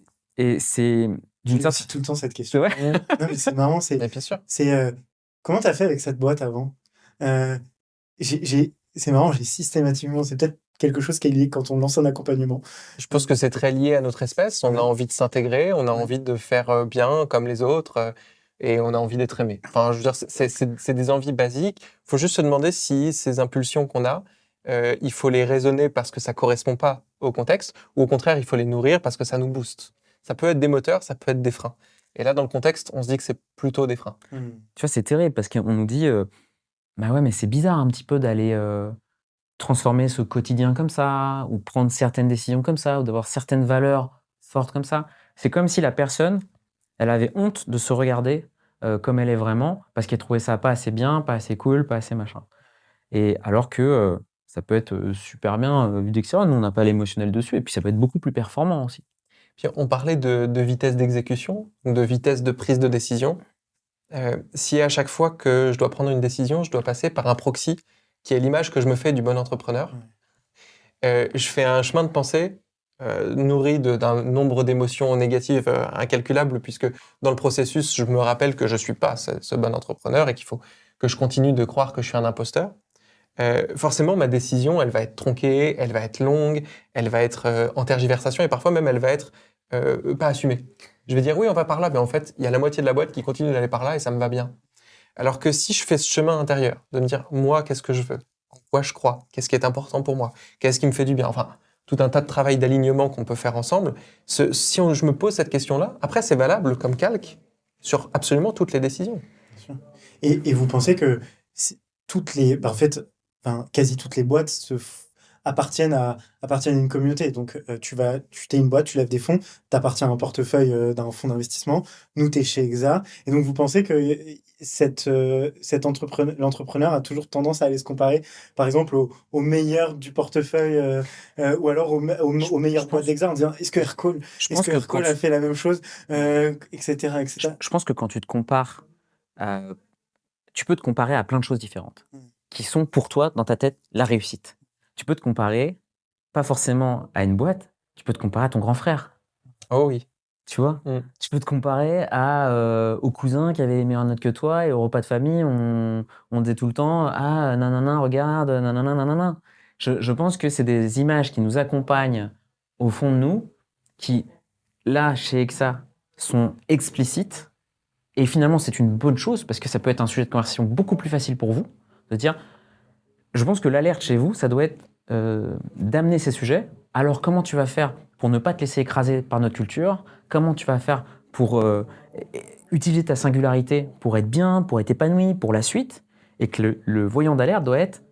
Speaker 3: c'est
Speaker 1: d'une certaine tout le temps cette question.
Speaker 3: Ouais.
Speaker 1: Non, mais c'est marrant,
Speaker 2: Mais bien sûr.
Speaker 1: C'est comment t'as fait avec cette boîte avant? C'est marrant, j'ai systématiquement, c'est peut-être quelque chose qui est lié quand on lance un accompagnement.
Speaker 2: Je pense que c'est très lié à notre espèce. On a envie de s'intégrer, on a envie de faire bien comme les autres, et on a envie d'être aimé. Enfin, je veux dire, c'est des envies basiques. Il faut juste se demander si ces impulsions qu'on a, il faut les raisonner parce que ça correspond pas au contexte, ou au contraire, il faut les nourrir parce que ça nous booste. Ça peut être des moteurs, ça peut être des freins. Et là, dans le contexte, on se dit que c'est plutôt des freins.
Speaker 3: Tu vois, c'est terrible parce qu'on nous dit bah ouais, mais c'est bizarre un petit peu d'aller transformer ce quotidien comme ça, ou prendre certaines décisions comme ça, ou d'avoir certaines valeurs fortes comme ça. C'est comme si la personne, elle avait honte de se regarder comme elle est vraiment, parce qu'elle trouvait ça pas assez bien, pas assez cool, pas assez machin. Et alors que ça peut être super bien vu d'extérieur, nous on n'a pas l'émotionnel dessus, et puis ça peut être beaucoup plus performant aussi.
Speaker 2: Puis on parlait de vitesse d'exécution, de vitesse de prise de décision. Si à chaque fois que je dois prendre une décision, je dois passer par un proxy qui est l'image que je me fais du bon entrepreneur, je fais un chemin de pensée nourri d'un nombre d'émotions négatives incalculables, puisque dans le processus, je me rappelle que je ne suis pas ce bon entrepreneur et qu'il faut que je continue de croire que je suis un imposteur. Forcément, ma décision, elle va être tronquée, elle va être longue, elle va être en tergiversation, et parfois même, elle va être pas assumée. Je vais dire, oui, on va par là, mais en fait, il y a la moitié de la boîte qui continue d'aller par là, et ça me va bien. Alors que si je fais ce chemin intérieur, de me dire, moi, qu'est-ce que je veux? En quoi je crois? Qu'est-ce qui est important pour moi? Qu'est-ce qui me fait du bien? Enfin, tout un tas de travail d'alignement qu'on peut faire ensemble. Si je me pose cette question-là, après, c'est valable comme calque sur absolument toutes les décisions.
Speaker 1: Bien sûr. Et vous pensez que en fait, quasi toutes les boîtes appartiennent à une communauté. Donc, tu t'es une boîte, tu lèves des fonds, t'appartiens à un portefeuille d'un fonds d'investissement. Nous, t'es chez Exa. Et donc, vous pensez que l'entrepreneur a toujours tendance à aller se comparer, par exemple, au meilleur du portefeuille, ou alors aux meilleures boîtes d'Exa en disant,
Speaker 3: Je
Speaker 1: est-ce
Speaker 3: pense
Speaker 1: que
Speaker 3: que
Speaker 1: Aircall a fait la même chose, etc., etc.
Speaker 3: je pense que quand tu te compares, tu peux te comparer à plein de choses différentes qui sont pour toi, dans ta tête, la réussite. Tu peux te comparer, pas forcément à une boîte, tu peux te comparer à ton grand frère.
Speaker 2: Oh oui.
Speaker 3: Tu vois,
Speaker 2: Mm.
Speaker 3: tu peux te comparer au cousin qui avait les meilleures notes que toi et au repas de famille, on disait tout le temps ah nanana regarde nanana nanana. Je pense que c'est des images qui nous accompagnent au fond de nous, qui là chez Exa sont explicites et finalement c'est une bonne chose parce que ça peut être un sujet de conversation beaucoup plus facile pour vous de dire. Je pense que l'alerte chez vous, ça doit être d'amener ces sujets. Alors, comment tu vas faire pour ne pas te laisser écraser par notre culture? Comment tu vas faire pour utiliser ta singularité pour être bien, pour être épanoui, pour la suite? Et que le voyant d'alerte doit être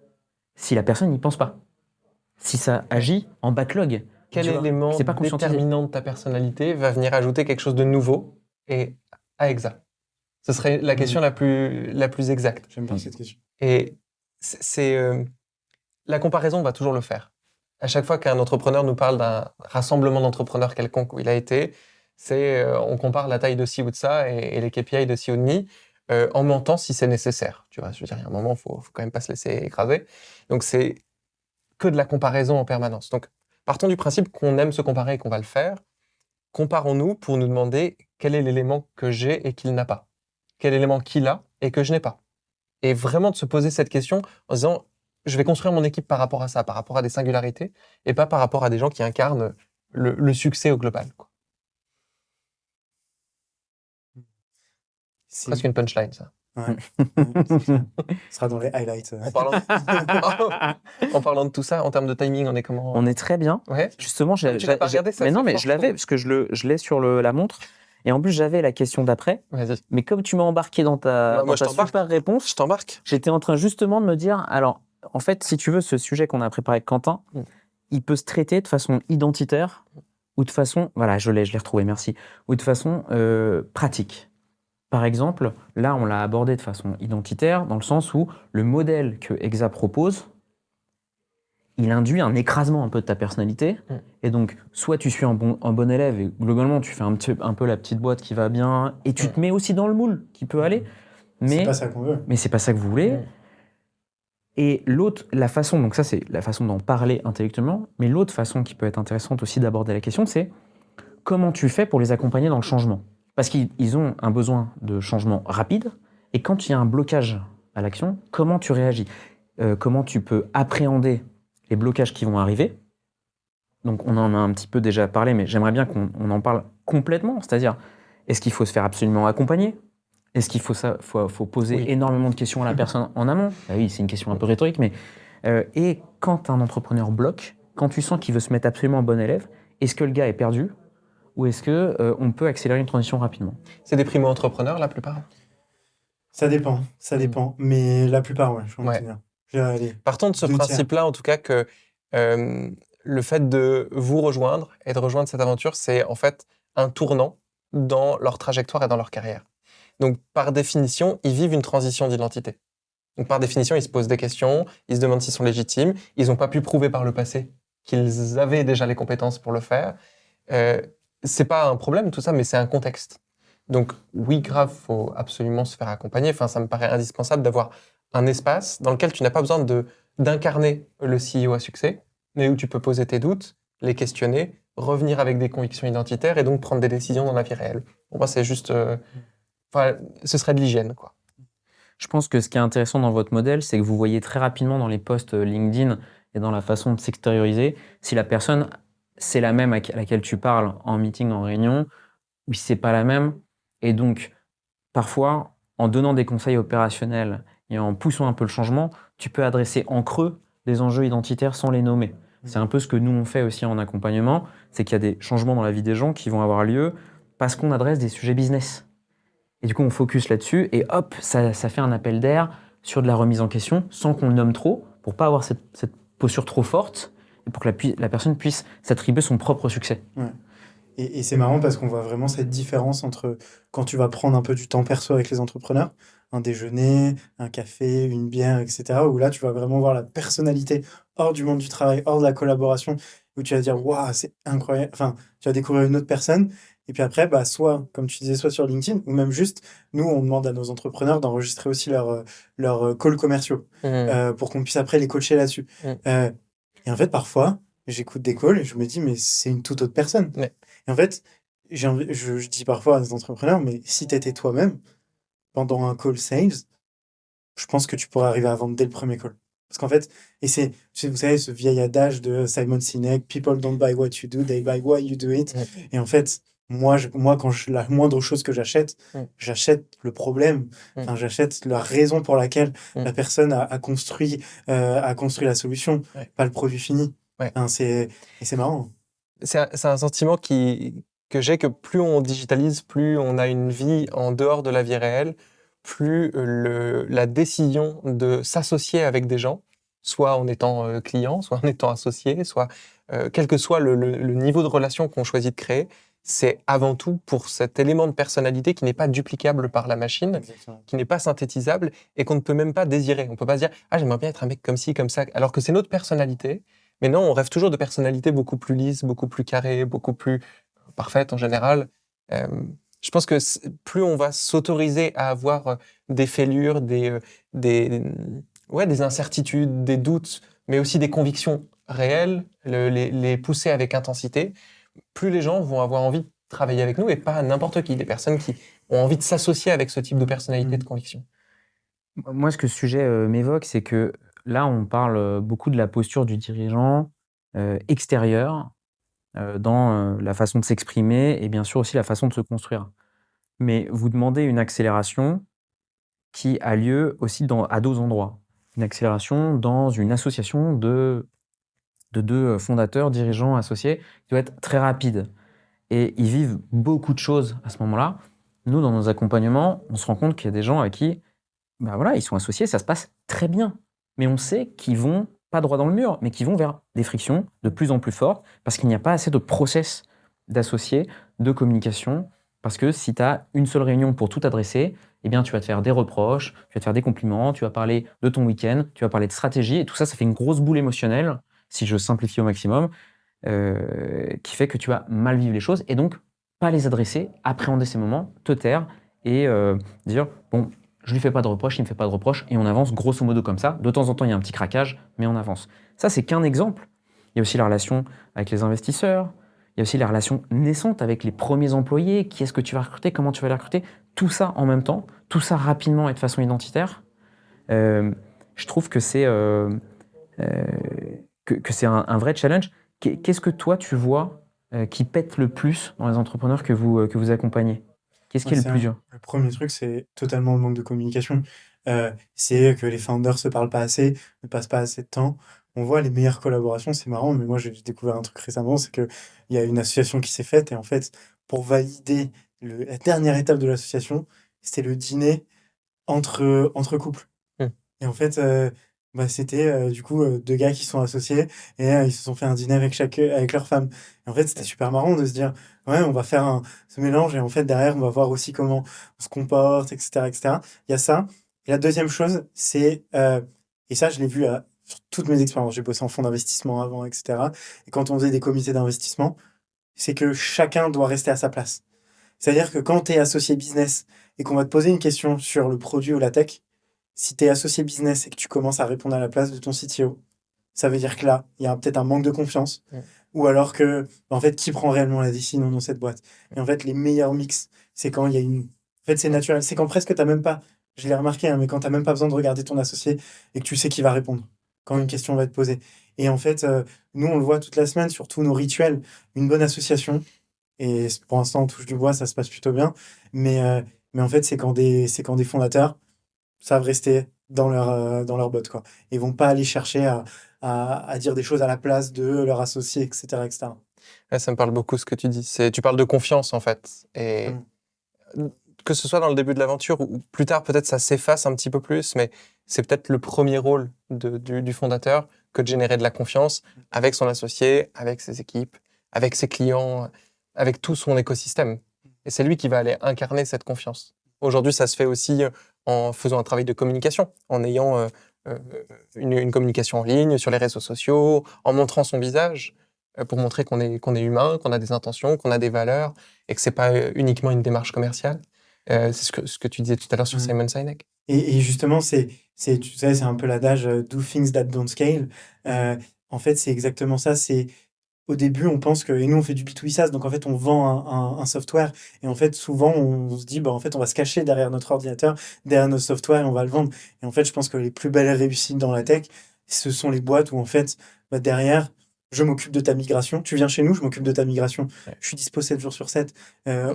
Speaker 3: si la personne n'y pense pas. Si ça agit en backlog.
Speaker 2: Quel
Speaker 3: tu vois,
Speaker 2: élément
Speaker 3: c'est pas conscientisé.
Speaker 2: déterminant de ta personnalité va venir ajouter quelque chose de nouveau et à Exa? Ce serait la question la plus exacte.
Speaker 1: J'aime bien cette question.
Speaker 2: Et la comparaison va toujours le faire. À chaque fois qu'un entrepreneur nous parle d'un rassemblement d'entrepreneurs quelconque où il a été, on compare la taille de ci ou de ça et les KPI de ci ou de mi, en mentant si c'est nécessaire. Tu vois, je veux dire, il y a un moment, faut quand même pas se laisser écraser. Donc c'est que de la comparaison en permanence. Donc partons du principe qu'on aime se comparer et qu'on va le faire. Comparons-nous pour nous demander quel est l'élément que j'ai et qu'il n'a pas. Quel élément qu'il a et que je n'ai pas. Et vraiment de se poser cette question en se disant, je vais construire mon équipe par rapport à ça, par rapport à des singularités, et pas par rapport à des gens qui incarnent le succès au global, quoi.
Speaker 1: C'est
Speaker 2: Presque une punchline, ça.
Speaker 1: Ouais. Ouais, ça sera dans les highlights.
Speaker 2: En parlant de tout ça, en termes de timing, on est comment?
Speaker 3: On est très bien.
Speaker 2: Ouais.
Speaker 3: Justement,
Speaker 2: Tu l'as pas regardé, ça,
Speaker 3: mais non,
Speaker 2: c'est
Speaker 3: mais
Speaker 2: fort,
Speaker 3: je l'avais
Speaker 2: je
Speaker 3: parce que je l'ai sur la montre. Et en plus, j'avais la question d'après.
Speaker 2: Vas-y.
Speaker 3: Mais comme tu m'as embarqué dans ta
Speaker 2: Moi, je t'embarque.
Speaker 3: super réponse,
Speaker 2: Je t'embarque.
Speaker 3: j'étais en train justement de me dire, alors, en fait, si tu veux, ce sujet qu'on a préparé avec Quentin, il peut se traiter de façon identitaire ou de façon, voilà, je l'ai retrouvé, merci, ou de façon pratique. Par exemple, là, on l'a abordé de façon identitaire, dans le sens où le modèle que Exa propose, il induit un écrasement un peu de ta personnalité. Et donc, soit tu suis un bon élève et globalement, tu fais un peu la petite boîte qui va bien et tu te mets aussi dans le moule qui peut aller. Mais
Speaker 1: c'est pas ça qu'on veut.
Speaker 3: Mais c'est pas ça que vous voulez. Et l'autre, la façon, donc ça c'est la façon d'en parler intellectuellement, mais l'autre façon qui peut être intéressante aussi d'aborder la question, c'est comment tu fais pour les accompagner dans le changement. Parce qu'ils ont un besoin de changement rapide, et quand il y a un blocage à l'action, comment tu réagis? Comment tu peux appréhender les blocages qui vont arriver? Donc on en a un petit peu déjà parlé, mais j'aimerais bien qu'on en parle complètement, c'est-à-dire, est-ce qu'il faut se faire absolument accompagner? Est-ce qu'il faut poser énormément de questions à la personne en amont? Ah oui, c'est une question un peu rhétorique, mais et quand un entrepreneur bloque, quand tu sens qu'il veut se mettre absolument en bon élève, est-ce que le gars est perdu ou est-ce que on peut accélérer une transition rapidement?
Speaker 2: C'est des primo-entrepreneurs, la plupart?
Speaker 1: Ça dépend, mais la plupart, ouais, je envie de dire.
Speaker 2: Partons de ce principe-là, en tout cas, que le fait de vous rejoindre et de rejoindre cette aventure, c'est en fait un tournant dans leur trajectoire et dans leur carrière. Donc, par définition, ils vivent une transition d'identité. Donc, par définition, ils se posent des questions, ils se demandent s'ils sont légitimes, ils n'ont pas pu prouver par le passé qu'ils avaient déjà les compétences pour le faire. C'est pas un problème, tout ça, mais c'est un contexte. Donc, oui, grave, faut absolument se faire accompagner. Enfin, ça me paraît indispensable d'avoir un espace dans lequel tu n'as pas besoin d'incarner le CEO à succès, mais où tu peux poser tes doutes, les questionner, revenir avec des convictions identitaires et donc prendre des décisions dans la vie réelle. Pour moi, c'est juste... ce serait de l'hygiène, quoi.
Speaker 3: Je pense que ce qui est intéressant dans votre modèle, c'est que vous voyez très rapidement dans les posts LinkedIn et dans la façon de s'extérioriser si la personne, c'est la même à laquelle tu parles en meeting, en réunion, ou si c'est pas la même. Et donc, parfois, en donnant des conseils opérationnels et en poussant un peu le changement, tu peux adresser en creux des enjeux identitaires sans les nommer. C'est un peu ce que nous on fait aussi en accompagnement, c'est qu'il y a des changements dans la vie des gens qui vont avoir lieu parce qu'on adresse des sujets business. Et du coup, on focus là-dessus et hop, ça fait un appel d'air sur de la remise en question sans qu'on le nomme trop, pour pas avoir cette posture trop forte et pour que la personne puisse s'attribuer son propre succès.
Speaker 1: Ouais. Et c'est marrant parce qu'on voit vraiment cette différence entre quand tu vas prendre un peu du temps perso avec les entrepreneurs, un déjeuner, un café, une bière, etc., où là, tu vas vraiment voir la personnalité hors du monde du travail, hors de la collaboration, où tu vas dire, waouh, c'est incroyable. Enfin, tu vas découvrir une autre personne. Et puis après, bah, soit, comme tu disais, soit sur LinkedIn, ou même juste, nous, on demande à nos entrepreneurs d'enregistrer aussi leurs calls commerciaux pour qu'on puisse après les coacher là-dessus.
Speaker 2: Mm.
Speaker 1: Et en fait, parfois, j'écoute des calls et je me dis, mais c'est une toute autre personne.
Speaker 2: Ouais.
Speaker 1: Et en fait, je dis parfois à des entrepreneurs, mais si tu étais toi-même pendant un call sales, je pense que tu pourrais arriver à vendre dès le premier call. Parce qu'en fait, vous savez, ce vieil adage de Simon Sinek, People don't buy what you do, they buy why you do it.
Speaker 2: Ouais.
Speaker 1: Et en fait, moi, la moindre chose que j'achète,
Speaker 2: Ouais.
Speaker 1: j'achète le problème.
Speaker 2: Ouais.
Speaker 1: Enfin, j'achète la raison pour laquelle
Speaker 2: Ouais.
Speaker 1: la personne a construit la solution,
Speaker 2: Ouais.
Speaker 1: pas le produit fini.
Speaker 2: Ouais.
Speaker 1: Enfin, et c'est marrant.
Speaker 2: C'est un sentiment que j'ai, que plus on digitalise, plus on a une vie en dehors de la vie réelle, plus la décision de s'associer avec des gens, soit en étant client, soit en étant associé, soit quel que soit le niveau de relation qu'on choisit de créer, c'est avant tout pour cet élément de personnalité qui n'est pas duplicable par la machine,
Speaker 1: Exactement.
Speaker 2: qui n'est pas synthétisable et qu'on ne peut même pas désirer. On peut pas se dire « Ah, j'aimerais bien être un mec comme ci, comme ça », alors que c'est notre personnalité. Mais non, on rêve toujours de personnalités beaucoup plus lisses, beaucoup plus carrées, beaucoup plus parfaites en général. Je pense que plus on va s'autoriser à avoir des fêlures, des incertitudes, des doutes, mais aussi des convictions réelles, les pousser avec intensité, plus les gens vont avoir envie de travailler avec nous, et pas n'importe qui, des personnes qui ont envie de s'associer avec ce type de personnalité, de conviction.
Speaker 3: Moi, ce que ce sujet m'évoque, c'est que là, on parle beaucoup de la posture du dirigeant extérieur dans la façon de s'exprimer et bien sûr aussi la façon de se construire. Mais vous demandez une accélération qui a lieu aussi à d'autres endroits. Une accélération dans une association de deux fondateurs, dirigeants, associés, qui doit être très rapide. Et ils vivent beaucoup de choses à ce moment-là. Nous, dans nos accompagnements, on se rend compte qu'il y a des gens à qui bah voilà, ils sont associés, ça se passe très bien. Mais on sait qu'ils vont pas droit dans le mur, mais qu'ils vont vers des frictions de plus en plus fortes parce qu'il n'y a pas assez de process d'associés, de communication. Parce que si tu as une seule réunion pour tout adresser, eh bien, tu vas te faire des reproches, tu vas te faire des compliments, tu vas parler de ton week-end, tu vas parler de stratégie, et tout ça, ça fait une grosse boule émotionnelle, si je simplifie au maximum, qui fait que tu vas mal vivre les choses et donc pas les adresser, appréhender ces moments, te taire et dire bon, je lui fais pas de reproches, il me fait pas de reproches, et on avance grosso modo comme ça. De temps en temps, il y a un petit craquage, mais on avance. Ça, c'est qu'un exemple. Il y a aussi la relation avec les investisseurs, il y a aussi la relation naissante avec les premiers employés, qui est-ce que tu vas recruter, comment tu vas les recruter, tout ça en même temps, tout ça rapidement et de façon identitaire. Je trouve que c'est c'est un vrai challenge. Qu'est-ce que toi, tu vois qui pète le plus dans les entrepreneurs que vous accompagnez? Qu'est-ce qui est le plus dur?
Speaker 1: Le premier truc, c'est totalement le manque de communication. C'est que les founders se parlent pas assez, ne passent pas assez de temps. On voit les meilleures collaborations, c'est marrant, mais moi j'ai découvert un truc récemment, c'est qu'il y a une association qui s'est faite, et en fait, pour valider la dernière étape de l'association, c'était le dîner entre couples.
Speaker 2: Hmm.
Speaker 1: Et en fait, bah, c'était du coup deux gars qui sont associés et ils se sont fait un dîner avec leur femme. Et en fait, c'était super marrant de se dire, ouais, on va faire ce mélange et en fait, derrière, on va voir aussi comment on se comporte, etc., etc. Il y a ça. Et la deuxième chose, c'est, et ça, je l'ai vu sur toutes mes expériences. J'ai bossé en fonds d'investissement avant, etc. Et quand on faisait des comités d'investissement, c'est que chacun doit rester à sa place. C'est-à-dire que quand tu es associé business et qu'on va te poser une question sur le produit ou la tech, si tu es associé business et que tu commences à répondre à la place de ton CTO, ça veut dire que là, il y a peut-être un manque de confiance.
Speaker 2: Ouais.
Speaker 1: Ou alors que, en fait, qui prend réellement la décision dans cette boîte? Et en fait, les meilleurs mix, c'est quand il y a une. En fait, c'est naturel. C'est quand presque tu même pas. Je l'ai remarqué, hein, mais quand tu même pas besoin de regarder ton associé et que tu sais qui va répondre quand une question va être posée. Et en fait, nous, on le voit toute la semaine sur tous nos rituels. Une bonne association, et pour l'instant, on touche du bois, ça se passe plutôt bien. Mais en fait, c'est quand des fondateurs savent rester dans leur botte, quoi. Ils vont pas aller chercher à dire des choses à la place de leur associé, etc., etc.
Speaker 2: Ouais, ça me parle beaucoup ce que tu dis. Tu parles de confiance en fait. Et
Speaker 1: Vraiment.
Speaker 2: que ce soit dans le début de l'aventure ou plus tard, peut-être ça s'efface un petit peu plus, mais c'est peut-être le premier rôle du fondateur que de générer de la confiance avec son associé, avec ses équipes, avec ses clients, avec tout son écosystème. Et c'est lui qui va aller incarner cette confiance. Aujourd'hui, ça se fait aussi en faisant un travail de communication, en ayant une communication en ligne, sur les réseaux sociaux, en montrant son visage, pour montrer qu'on est humain, qu'on a des intentions, qu'on a des valeurs, et que c'est pas uniquement une démarche commerciale. C'est ce que tu disais tout à l'heure sur Simon Sinek.
Speaker 1: Et justement, tu sais, c'est un peu l'adage do things that don't scale. En fait, c'est exactement ça. C'est au début, on pense que, et nous, on fait du B2B SaaS, donc en fait, on vend un software. Et en fait, souvent, on se dit, bah, en fait, on va se cacher derrière notre ordinateur, derrière notre software, et on va le vendre. Et en fait, je pense que les plus belles réussites dans la tech, ce sont les boîtes où, en fait, bah, derrière, je m'occupe de ta migration. Tu viens chez nous, je m'occupe de ta migration.
Speaker 2: Ouais.
Speaker 1: Je suis dispo 7 jours sur 7.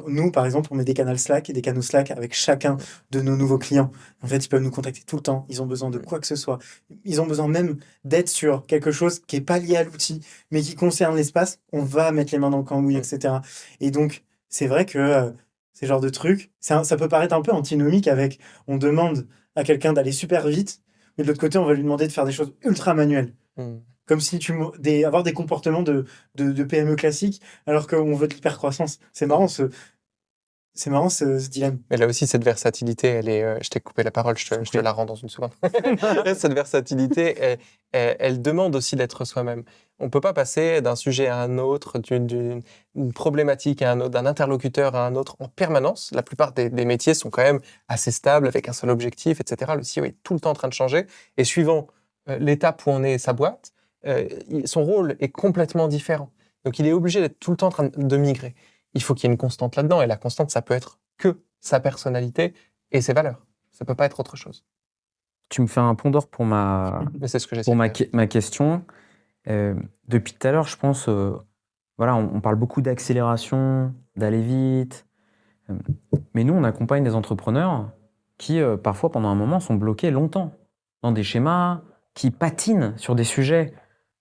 Speaker 1: Nous, par exemple, on met des canaux Slack et des canaux Slack avec chacun de nos nouveaux clients. En fait, ils peuvent nous contacter tout le temps. Ils ont besoin de quoi que ce soit. Ils ont besoin même d'être sur quelque chose qui est pas lié à l'outil, mais qui concerne l'espace. On va mettre les mains dans le cambouis, etc. Et donc, c'est vrai que ces genres de trucs, ça peut paraître un peu antinomique avec on demande à quelqu'un d'aller super vite, mais de l'autre côté, on va lui demander de faire des choses ultra manuelles. Comme si avoir des comportements de PME classiques, alors qu'on veut de l'hypercroissance. C'est marrant ce dilemme.
Speaker 2: Mais là aussi, cette versatilité, elle est. Je t'ai coupé la parole, je te la rends dans une seconde. Cette versatilité, elle demande aussi d'être soi-même. On ne peut pas passer d'un sujet à un autre, d'une problématique à un autre, d'un interlocuteur à un autre en permanence. La plupart des métiers sont quand même assez stables, avec un seul objectif, etc. Le CEO est tout le temps en train de changer. Et suivant l'étape où en est sa boîte, son rôle est complètement différent. Donc, il est obligé d'être tout le temps en train de migrer. Il faut qu'il y ait une constante là-dedans. Et la constante, ça peut être que sa personnalité et ses valeurs. Ça peut pas être autre chose.
Speaker 3: Tu me fais un pont d'or pour ma,
Speaker 2: Mais c'est ce que
Speaker 3: pour ma question. Depuis tout à l'heure, je pense, voilà, on parle beaucoup d'accélération, d'aller vite. Mais nous, on accompagne des entrepreneurs qui, parfois, pendant un moment, sont bloqués longtemps dans des schémas, qui patinent sur des sujets,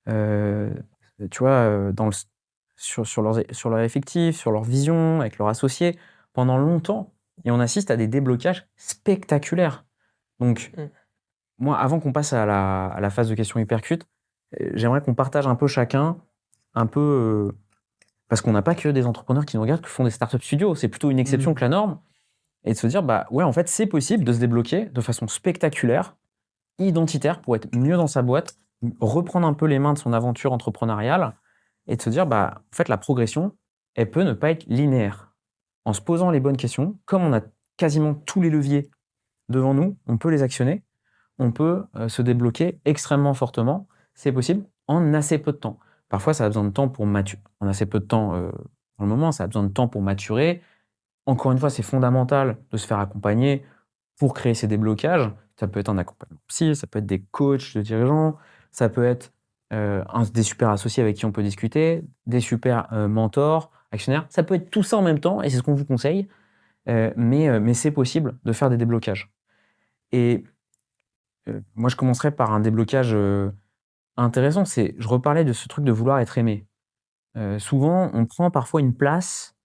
Speaker 3: tu vois, sur leur effectif, sur leur vision, avec leurs associés, pendant longtemps. Et on assiste à des déblocages spectaculaires. Donc, moi, avant qu'on passe à la phase de questions hypercutes, j'aimerais qu'on partage un peu chacun, un peu, parce qu'on n'a pas que des entrepreneurs qui nous regardent, qui font des startup studios. C'est plutôt une exception que la norme. Et de se dire, bah ouais, en fait, c'est possible de se débloquer de façon spectaculaire, identitaire, pour être mieux dans sa boîte, reprendre un peu les mains de son aventure entrepreneuriale et de se dire, bah, en fait, la progression, elle peut ne pas être linéaire. En se posant les bonnes questions, comme on a quasiment tous les leviers devant nous, on peut les actionner, on peut se débloquer extrêmement fortement. C'est possible en assez peu de temps. Parfois, ça a besoin de temps pour maturer. En assez peu de temps, dans le moment, ça a besoin de temps pour maturer. Encore une fois, c'est fondamental de se faire accompagner pour créer ces déblocages. Ça peut être un accompagnement psy, ça peut être des coachs de dirigeants, ça peut être des super associés avec qui on peut discuter, des super mentors, actionnaires. Ça peut être tout ça en même temps, et c'est ce qu'on vous conseille. Mais c'est possible de faire des déblocages. Et moi, je commencerai par un déblocage intéressant. Je reparlais de ce truc de vouloir être aimé. Souvent, on prend parfois une place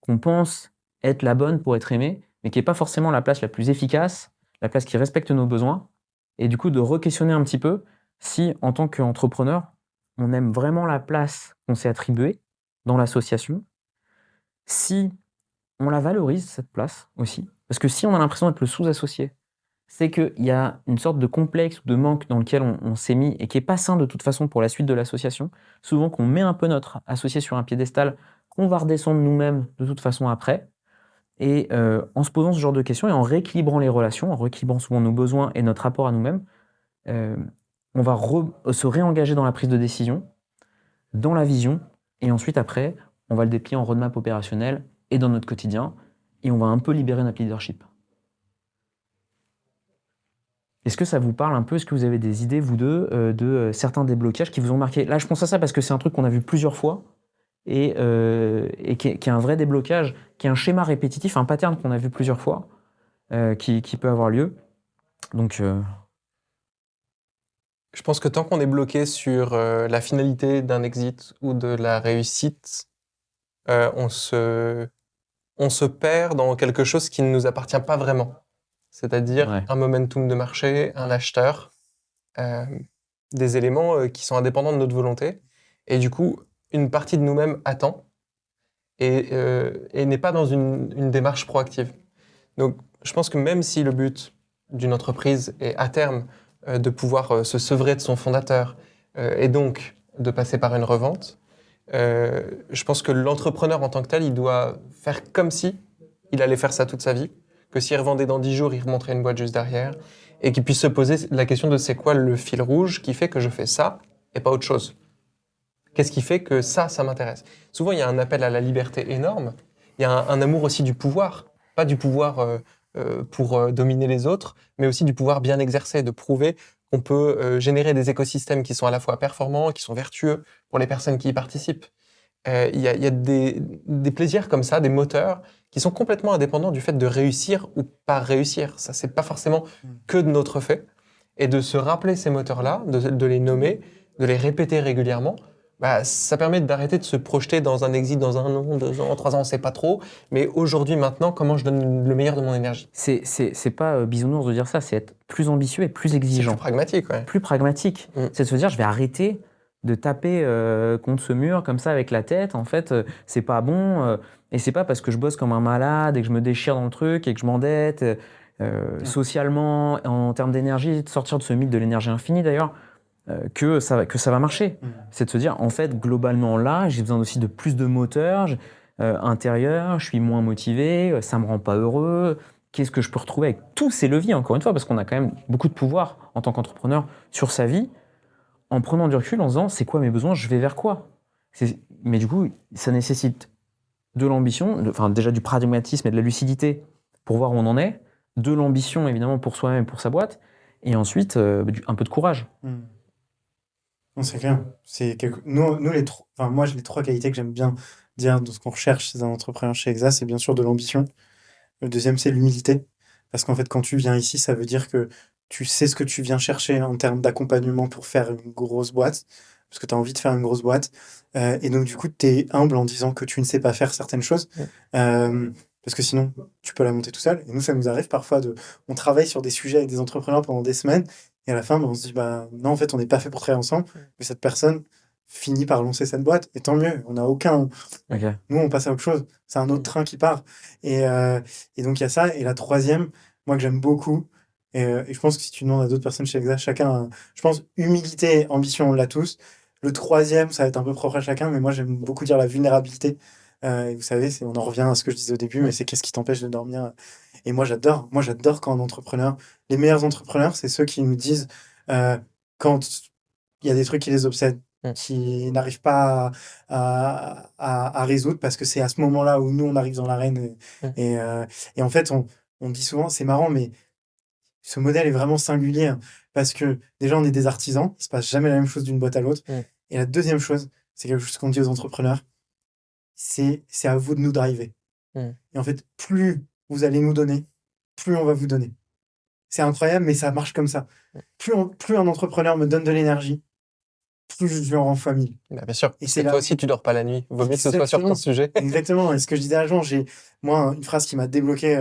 Speaker 3: qu'on pense être la bonne pour être aimé, mais qui n'est pas forcément la place la plus efficace, la place qui respecte nos besoins. Et du coup, de re-questionner un petit peu si, en tant qu'entrepreneur, on aime vraiment la place qu'on s'est attribuée dans l'association, si on la valorise, cette place aussi. Parce que si on a l'impression d'être le sous-associé, c'est qu'il y a une sorte de complexe ou de manque dans lequel on s'est mis et qui n'est pas sain de toute façon pour la suite de l'association. Souvent qu'on met un peu notre associé sur un piédestal, qu'on va redescendre nous-mêmes de toute façon après. Et en se posant ce genre de questions et en rééquilibrant les relations, en rééquilibrant souvent nos besoins et notre rapport à nous-mêmes, on va se réengager dans la prise de décision, dans la vision, et ensuite après, on va le déplier en roadmap opérationnel et dans notre quotidien, et on va un peu libérer notre leadership. Est-ce que ça vous parle un peu? Est-ce que vous avez des idées, vous deux, de certains déblocages qui vous ont marqué? Là, je pense à ça parce que c'est un truc qu'on a vu plusieurs fois et qui est un vrai déblocage, qui est un schéma répétitif, un pattern qu'on a vu plusieurs fois, qui peut avoir lieu. Donc,
Speaker 2: je pense que tant qu'on est bloqué sur la finalité d'un exit ou de la réussite, on se on se perd dans quelque chose qui ne nous appartient pas vraiment. C'est-à-dire
Speaker 3: Ouais.
Speaker 2: un momentum de marché, un acheteur, euh, des éléments qui sont indépendants de notre volonté. Et du coup, une partie de nous-mêmes attend et n'est pas dans une démarche proactive. Donc, je pense que même si le but d'une entreprise est à terme de pouvoir se sevrer de son fondateur et donc de passer par une revente, je pense que l'entrepreneur en tant que tel, il doit faire comme si il allait faire ça toute sa vie, que s'il revendait dans 10 jours, il remonterait une boîte juste derrière, et qu'il puisse se poser la question de c'est quoi le fil rouge qui fait que je fais ça et pas autre chose. Qu'est-ce qui fait que ça m'intéresse? Souvent, il y a un appel à la liberté énorme. Il y a un amour aussi du pouvoir. Pas du pouvoir pour dominer les autres, mais aussi du pouvoir bien exercé, de prouver qu'on peut générer des écosystèmes qui sont à la fois performants, qui sont vertueux pour les personnes qui y participent. Il y a des plaisirs comme ça, des moteurs, qui sont complètement indépendants du fait de réussir ou pas réussir. Ça, c'est pas forcément que de notre fait. Et de se rappeler ces moteurs-là, de les nommer, de les répéter régulièrement, bah, ça permet d'arrêter de se projeter dans un exit dans 1 an, 2 ans, 3 ans, on sait pas trop. Mais aujourd'hui, maintenant, comment je donne le meilleur de mon énergie?
Speaker 3: C'est pas bisounours de dire ça, c'est être plus ambitieux et plus
Speaker 2: C'est
Speaker 3: exigeant.
Speaker 2: plus pragmatique, ouais.
Speaker 3: Plus pragmatique. C'est de se dire, je vais arrêter de taper contre ce mur comme ça avec la tête. En fait, c'est pas bon. Et c'est pas parce que je bosse comme un malade et que je me déchire dans le truc et que je m'endette socialement, en termes d'énergie, de sortir de ce mythe de l'énergie infinie d'ailleurs, que ça va marcher. C'est de se dire, en fait, globalement là, j'ai besoin aussi de plus de moteur intérieur, je suis moins motivé, ça me rend pas heureux. Qu'est-ce que je peux retrouver avec tous ces leviers, encore une fois, parce qu'on a quand même beaucoup de pouvoir en tant qu'entrepreneur sur sa vie, en prenant du recul, en se disant, c'est quoi mes besoins, je vais vers quoi? Mais du coup, ça nécessite de l'ambition, enfin déjà du pragmatisme et de la lucidité pour voir où on en est, de l'ambition évidemment pour soi-même et pour sa boîte, et ensuite un peu de courage.
Speaker 1: Non, c'est clair. Nous enfin, moi, j'ai les 3 qualités que j'aime bien dire de ce qu'on recherche chez un entrepreneur chez Exa, c'est bien sûr de l'ambition. Le deuxième, c'est l'humilité. Parce qu'en fait, quand tu viens ici, ça veut dire que tu sais ce que tu viens chercher en termes d'accompagnement pour faire une grosse boîte, parce que tu as envie de faire une grosse boîte. Et donc, du coup, tu es humble en disant que tu ne sais pas faire certaines choses. Parce que sinon, tu peux la monter tout seul. Et nous, ça nous arrive parfois on travaille sur des sujets avec des entrepreneurs pendant des semaines. Et à la fin, on se dit, bah, non, en fait, on n'est pas fait pour travailler ensemble. Mais cette personne finit par lancer cette boîte. Et tant mieux. On n'a aucun.
Speaker 3: Okay.
Speaker 1: Nous, on passe à autre chose. C'est un autre train qui part. Et donc, il y a ça. Et la troisième, moi, que j'aime beaucoup, et je pense que si tu demandes à d'autres personnes chez Exa, chacun, je pense, humilité, ambition, on l'a tous. Le troisième, ça va être un peu propre à chacun, mais moi, j'aime beaucoup dire la vulnérabilité. Et vous savez, on en revient à ce que je disais au début, mais c'est qu'est-ce qui t'empêche de dormir? Et moi, j'adore quand un entrepreneur, les meilleurs entrepreneurs, c'est ceux qui nous disent quand il y a des trucs qui les obsèdent, qui n'arrivent pas à résoudre, parce que c'est à ce moment-là où nous, on arrive dans l'arène. Et en fait, on dit souvent, c'est marrant, mais ce modèle est vraiment singulier, hein, parce que déjà, on est des artisans, il se passe jamais la même chose d'une boîte à l'autre. Et la deuxième chose, c'est quelque chose qu'on dit aux entrepreneurs, c'est à vous de nous driver. Et en fait, plus vous allez nous donner, plus on va vous donner. C'est incroyable, mais ça marche comme ça. Plus un entrepreneur me donne de l'énergie, plus je lui en rends fois 1000.
Speaker 2: Bah, bien sûr.
Speaker 1: Et
Speaker 2: c'est toi aussi, tu dors pas la nuit. Vaut mieux que ce soit sur ton sujet.
Speaker 1: Exactement. Et ce que je disais à Jean, moi, une phrase qui m'a débloqué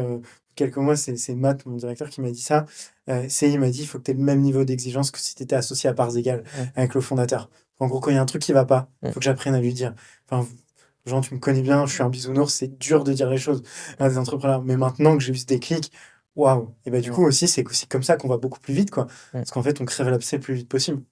Speaker 1: quelques mois, c'est Matt, mon directeur, qui m'a dit ça. Il m'a dit, il faut que tu aies le même niveau d'exigence que si tu étais associé à parts égales avec le fondateur. En gros, quand il y a un truc qui va pas, il faut que j'apprenne à lui dire. Enfin, Jean, tu me connais bien, je suis un bisounours, c'est dur de dire les choses à des entrepreneurs. Mais maintenant que j'ai eu ce déclic, waouh! Et bah, du coup, aussi, c'est comme ça qu'on va beaucoup plus vite, quoi. Parce qu'en fait, on crève l'abcès le plus vite possible.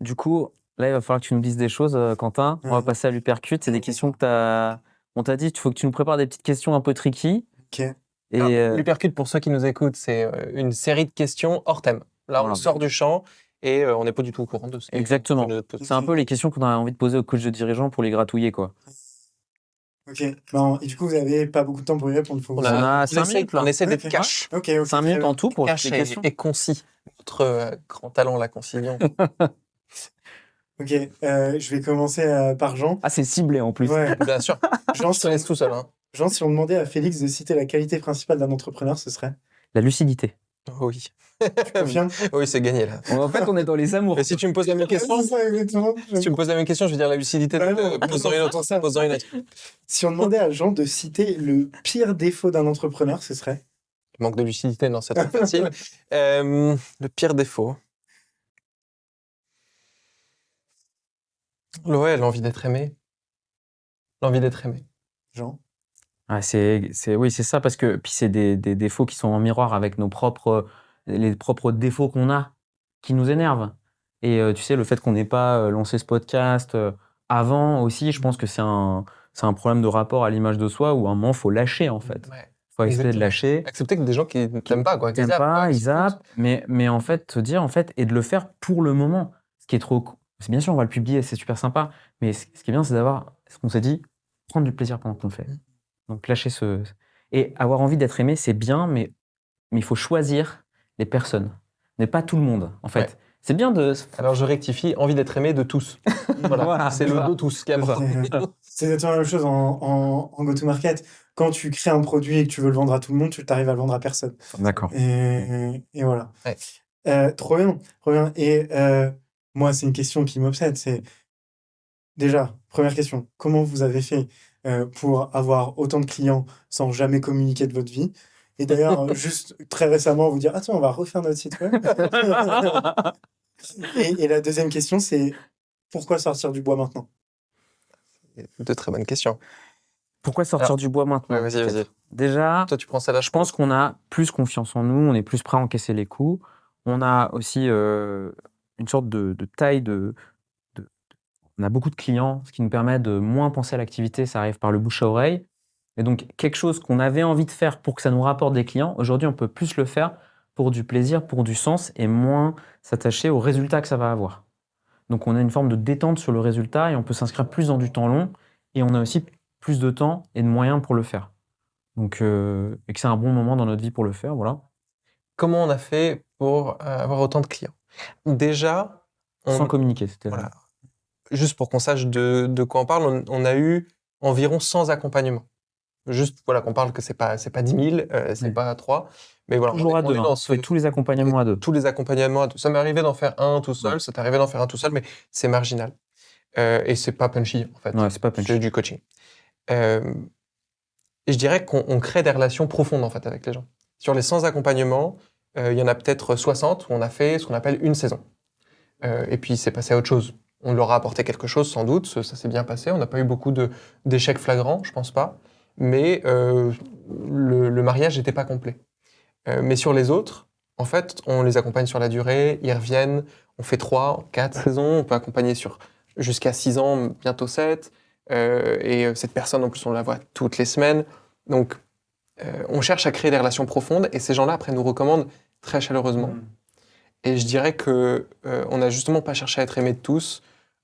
Speaker 3: Du coup, là, il va falloir que tu nous dises des choses, Quentin. On va passer à l'Hypercute. C'est des questions que on t'a dit, il faut que tu nous prépares des petites questions un peu tricky.
Speaker 1: Ok.
Speaker 2: Et l'Hypercute, pour ceux qui nous écoutent, c'est une série de questions hors thème. Là, on sort du champ et on n'est pas du tout au courant de ce que
Speaker 3: Exactement. C'est un peu les questions qu'on a envie de poser aux coachs de dirigeants pour les gratouiller, quoi.
Speaker 1: Ok. Bon, et du coup, vous n'avez pas beaucoup de temps pour y répondre.
Speaker 3: On a 5 minutes, là.
Speaker 2: On essaie d'être cash.
Speaker 3: 5 minutes en tout pour les
Speaker 2: questions. Et concis. Notre grand talent, la concision.
Speaker 1: Ok, je vais commencer par Jean.
Speaker 3: Ah, c'est ciblé en plus.
Speaker 1: Ouais.
Speaker 2: Bien sûr. Jean, je te laisse tout seul. Hein.
Speaker 1: Jean, si on demandait à Félix de citer la qualité principale d'un entrepreneur, ce serait?
Speaker 3: La lucidité.
Speaker 2: Oui.
Speaker 1: Tu confirmes?
Speaker 2: Oui, c'est gagné là.
Speaker 3: En fait, on est dans les amours.
Speaker 2: Et si tu me poses la même question,
Speaker 1: C'est ça, exactement.
Speaker 2: si tu me poses la même question, je vais dire la lucidité.
Speaker 1: Ouais, non,
Speaker 2: Pose-en une autre.
Speaker 1: ça.
Speaker 2: Pose-en une autre.
Speaker 1: Si on demandait à Jean de citer le pire défaut d'un entrepreneur, ce serait?
Speaker 2: Manque de lucidité, non, c'est trop facile. Le pire défaut. Ouais, l'envie d'être aimé. L'envie d'être aimé.
Speaker 1: Jean?
Speaker 3: Ah, oui, c'est ça, parce que puis c'est des défauts qui sont en miroir avec les propres défauts qu'on a, qui nous énervent. Et tu sais, le fait qu'on n'ait pas lancé ce podcast avant aussi, je pense que c'est un problème de rapport à l'image de soi où à un moment, faut lâcher en fait.
Speaker 2: Ouais.
Speaker 3: Faut accepter de
Speaker 2: Exactement.
Speaker 3: lâcher.
Speaker 2: Accepter que des gens qui ne t'aiment pas, quoi.
Speaker 3: T'aimes pas, ils zappent, mais en fait, te dire, en fait, et de le faire pour le moment. Ce qui est c'est bien sûr, on va le publier, c'est super sympa, mais ce qui est bien, c'est d'avoir, ce qu'on s'est dit, prendre du plaisir pendant qu'on le fait. Donc lâcher et avoir envie d'être aimé, c'est bien, mais il faut choisir les personnes, mais pas tout le monde, en fait.
Speaker 2: Ouais.
Speaker 3: C'est bien de.
Speaker 2: Alors je rectifie, envie d'être aimé de tous. Voilà,
Speaker 3: Voilà,
Speaker 2: c'est le de tous qui a
Speaker 3: C'est ça.
Speaker 1: C'est exactement la même chose en go-to-market. Quand tu crées un produit et que tu veux le vendre à tout le monde, tu t'arrives à le vendre à personne.
Speaker 3: D'accord.
Speaker 1: Et voilà.
Speaker 2: Ouais.
Speaker 1: Trop bien, trop bien. Et moi, c'est une question qui m'obsède. C'est déjà, première question, comment vous avez fait pour avoir autant de clients sans jamais communiquer de votre vie? Et d'ailleurs, juste très récemment, vous dire, ah tiens, on va refaire notre site web. Et la deuxième question, c'est pourquoi sortir du bois maintenant?
Speaker 2: Deux très bonnes questions.
Speaker 3: Pourquoi sortir
Speaker 2: Alors,
Speaker 3: du bois maintenant?
Speaker 2: Ouais, vas-y, vas-y.
Speaker 3: peut-être Déjà,
Speaker 2: Toi, tu prends ça là,
Speaker 3: je pense qu'on a plus confiance en nous, on est plus prêt à encaisser les coups. On a aussi une sorte de taille on a beaucoup de clients, ce qui nous permet de moins penser à l'activité, ça arrive par le bouche à oreille. Et donc, quelque chose qu'on avait envie de faire pour que ça nous rapporte des clients, aujourd'hui, on peut plus le faire pour du plaisir, pour du sens, et moins s'attacher aux résultats que ça va avoir. Donc, on a une forme de détente sur le résultat, et on peut s'inscrire plus dans du temps long, et on a aussi plus de temps et de moyens pour le faire. Donc, et que c'est un bon moment dans notre vie pour le faire, voilà.
Speaker 2: Comment on a fait pour avoir autant de clients? Déjà,
Speaker 3: Sans communiquer, c'était
Speaker 2: voilà. Juste pour qu'on sache de quoi on parle, on a eu environ 100 accompagnements. Juste voilà, qu'on parle que c'est pas 10 000, c'est
Speaker 3: Oui.
Speaker 2: pas 3. Mais voilà,
Speaker 3: Toujours à deux.
Speaker 2: dans
Speaker 3: On fait tous les accompagnements à deux.
Speaker 2: tous les accompagnements à deux. Ça m'est arrivé d'en faire un tout seul, ça t'est arrivé d'en faire un tout seul, mais c'est marginal. Et c'est pas punchy, en fait.
Speaker 3: Ouais, c'est pas punchy.
Speaker 2: C'est du coaching. Et je dirais qu'on crée des relations profondes, en fait, avec les gens. Sur les 100 accompagnements, il y en a peut-être 60 où on a fait ce qu'on appelle une saison. Et puis, c'est passé à autre chose. On leur a apporté quelque chose, sans doute. Ça s'est bien passé. On n'a pas eu beaucoup d'échecs flagrants, je pense pas. Mais le mariage n'était pas complet. Mais sur les autres, en fait, on les accompagne sur la durée. Ils reviennent. On fait 3, 4 saisons. On peut accompagner jusqu'à 6 ans, bientôt 7. Et cette personne, en plus, on la voit toutes les semaines. Donc, on cherche à créer des relations profondes. Et ces gens-là, après, nous recommandent très chaleureusement. Et je dirais que on n'a justement pas cherché à être aimé de tous,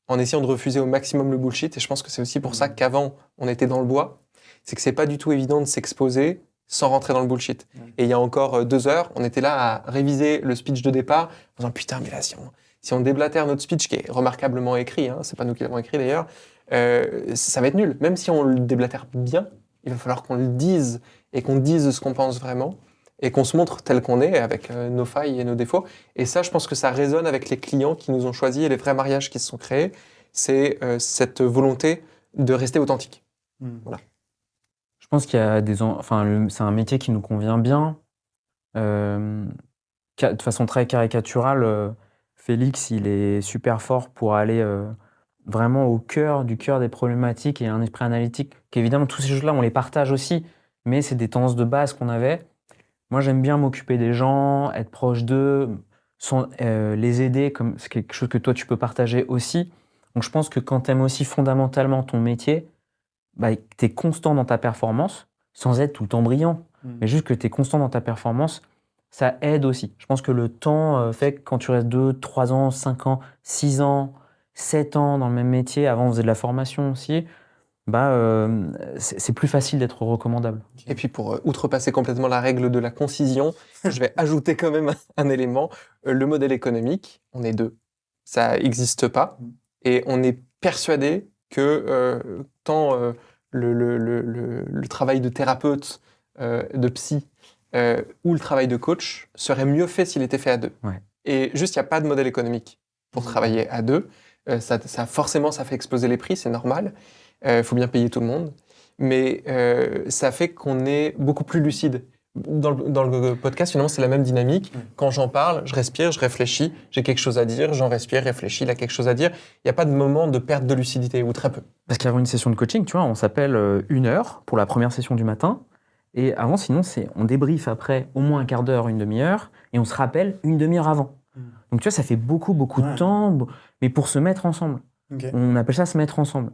Speaker 2: en essayant de refuser au maximum le bullshit. Et je pense que c'est aussi pour ça qu'avant, on était dans le bois. C'est que c'est pas du tout évident de s'exposer sans rentrer dans le bullshit. Et il y a encore 2 heures, on était là à réviser le speech de départ, en disant putain, mais là, si on déblatère notre speech, qui est remarquablement écrit, hein, c'est pas nous qui l'avons écrit d'ailleurs, ça va être nul. Même si on le déblatère bien, il va falloir qu'on le dise et qu'on dise ce qu'on pense vraiment. Et qu'on se montre tel qu'on est, avec nos failles et nos défauts. Et ça, je pense que ça résonne avec les clients qui nous ont choisis et les vrais mariages qui se sont créés. C'est cette volonté de rester authentique. Voilà.
Speaker 3: Je pense qu'il y a c'est un métier qui nous convient bien. De façon très caricaturale, Félix, il est super fort pour aller vraiment au cœur des problématiques et un esprit analytique. Qu'évidemment, tous ces choses-là, on les partage aussi, mais c'est des tendances de base qu'on avait. Moi, j'aime bien m'occuper des gens, être proche d'eux, les aider, comme c'est quelque chose que toi, tu peux partager aussi. Donc, je pense que quand tu aimes aussi fondamentalement ton métier, bah, tu es constant dans ta performance, sans être tout le temps brillant, mais juste que tu es constant dans ta performance, ça aide aussi. Je pense que le temps fait que quand tu restes 2, 3 ans, 5 ans, 6 ans, 7 ans dans le même métier, avant on faisait de la formation aussi, c'est plus facile d'être recommandable.
Speaker 2: Et puis pour outrepasser complètement la règle de la concision, je vais ajouter quand même un élément. Le modèle économique, on est 2. Ça n'existe pas. Et on est persuadé que tant le travail de thérapeute, de psy où le travail de coach serait mieux fait s'il était fait à deux.
Speaker 3: Ouais.
Speaker 2: Et juste, il n'y a pas de modèle économique pour travailler à deux. Forcément, ça fait exploser les prix, c'est normal. Il faut bien payer tout le monde. Mais ça fait qu'on est beaucoup plus lucide. Dans le podcast, finalement, c'est la même dynamique. Quand j'en parle, je respire, je réfléchis, j'ai quelque chose à dire, j'en respire, réfléchis, il a quelque chose à dire. Il n'y a pas de moment de perte de lucidité, ou très peu.
Speaker 3: Parce qu'avant une session de coaching, tu vois, on s'appelle 1 heure pour la première session du matin. Et avant, sinon, on débriefe après au moins un quart d'heure, une demi-heure, et on se rappelle une demi-heure avant. Donc tu vois, ça fait beaucoup de temps, mais pour se mettre ensemble.
Speaker 1: Ok.
Speaker 3: On appelle ça se mettre ensemble.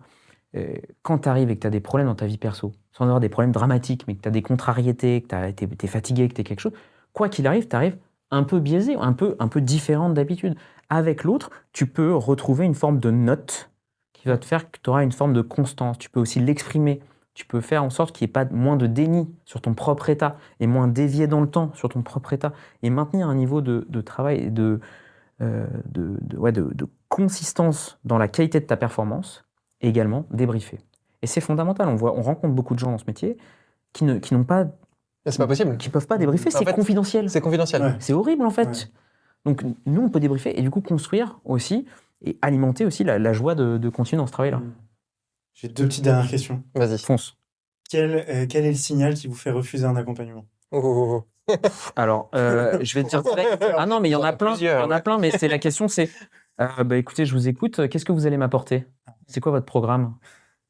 Speaker 3: Quand tu arrives et que tu as des problèmes dans ta vie perso, sans avoir des problèmes dramatiques, mais que tu as des contrariétés, que tu es fatigué, que tu es quelque chose, quoi qu'il arrive, tu arrives un peu biaisé, un peu différent d'habitude. Avec l'autre, tu peux retrouver une forme de note qui va te faire que tu auras une forme de constance. Tu peux aussi l'exprimer. Tu peux faire en sorte qu'il n'y ait pas moins de déni sur ton propre état et moins dévié dans le temps sur ton propre état et maintenir un niveau de travail et de consistance dans la qualité de ta performance et également débriefer. Et c'est fondamental. On rencontre beaucoup de gens dans ce métier qui n'ont pas,
Speaker 2: C'est pas possible.
Speaker 3: qui peuvent pas débriefer.
Speaker 2: En
Speaker 3: C'est
Speaker 2: fait,
Speaker 3: confidentiel.
Speaker 2: C'est confidentiel.
Speaker 1: Ouais.
Speaker 3: C'est horrible en fait.
Speaker 1: Ouais.
Speaker 3: Donc nous, on peut débriefer et du coup construire aussi et alimenter aussi la joie de continuer dans ce travail-là.
Speaker 1: J'ai 2 petites dernières questions.
Speaker 2: Vas-y.
Speaker 3: Fonce.
Speaker 1: Quel est le signal qui vous fait refuser un accompagnement?
Speaker 3: Alors, je vais te dire direct. Ah non, mais il y en a plein. Il y en a plein, mais c'est la question, c'est écoutez, je vous écoute. Qu'est-ce que vous allez m'apporter? C'est quoi votre programme?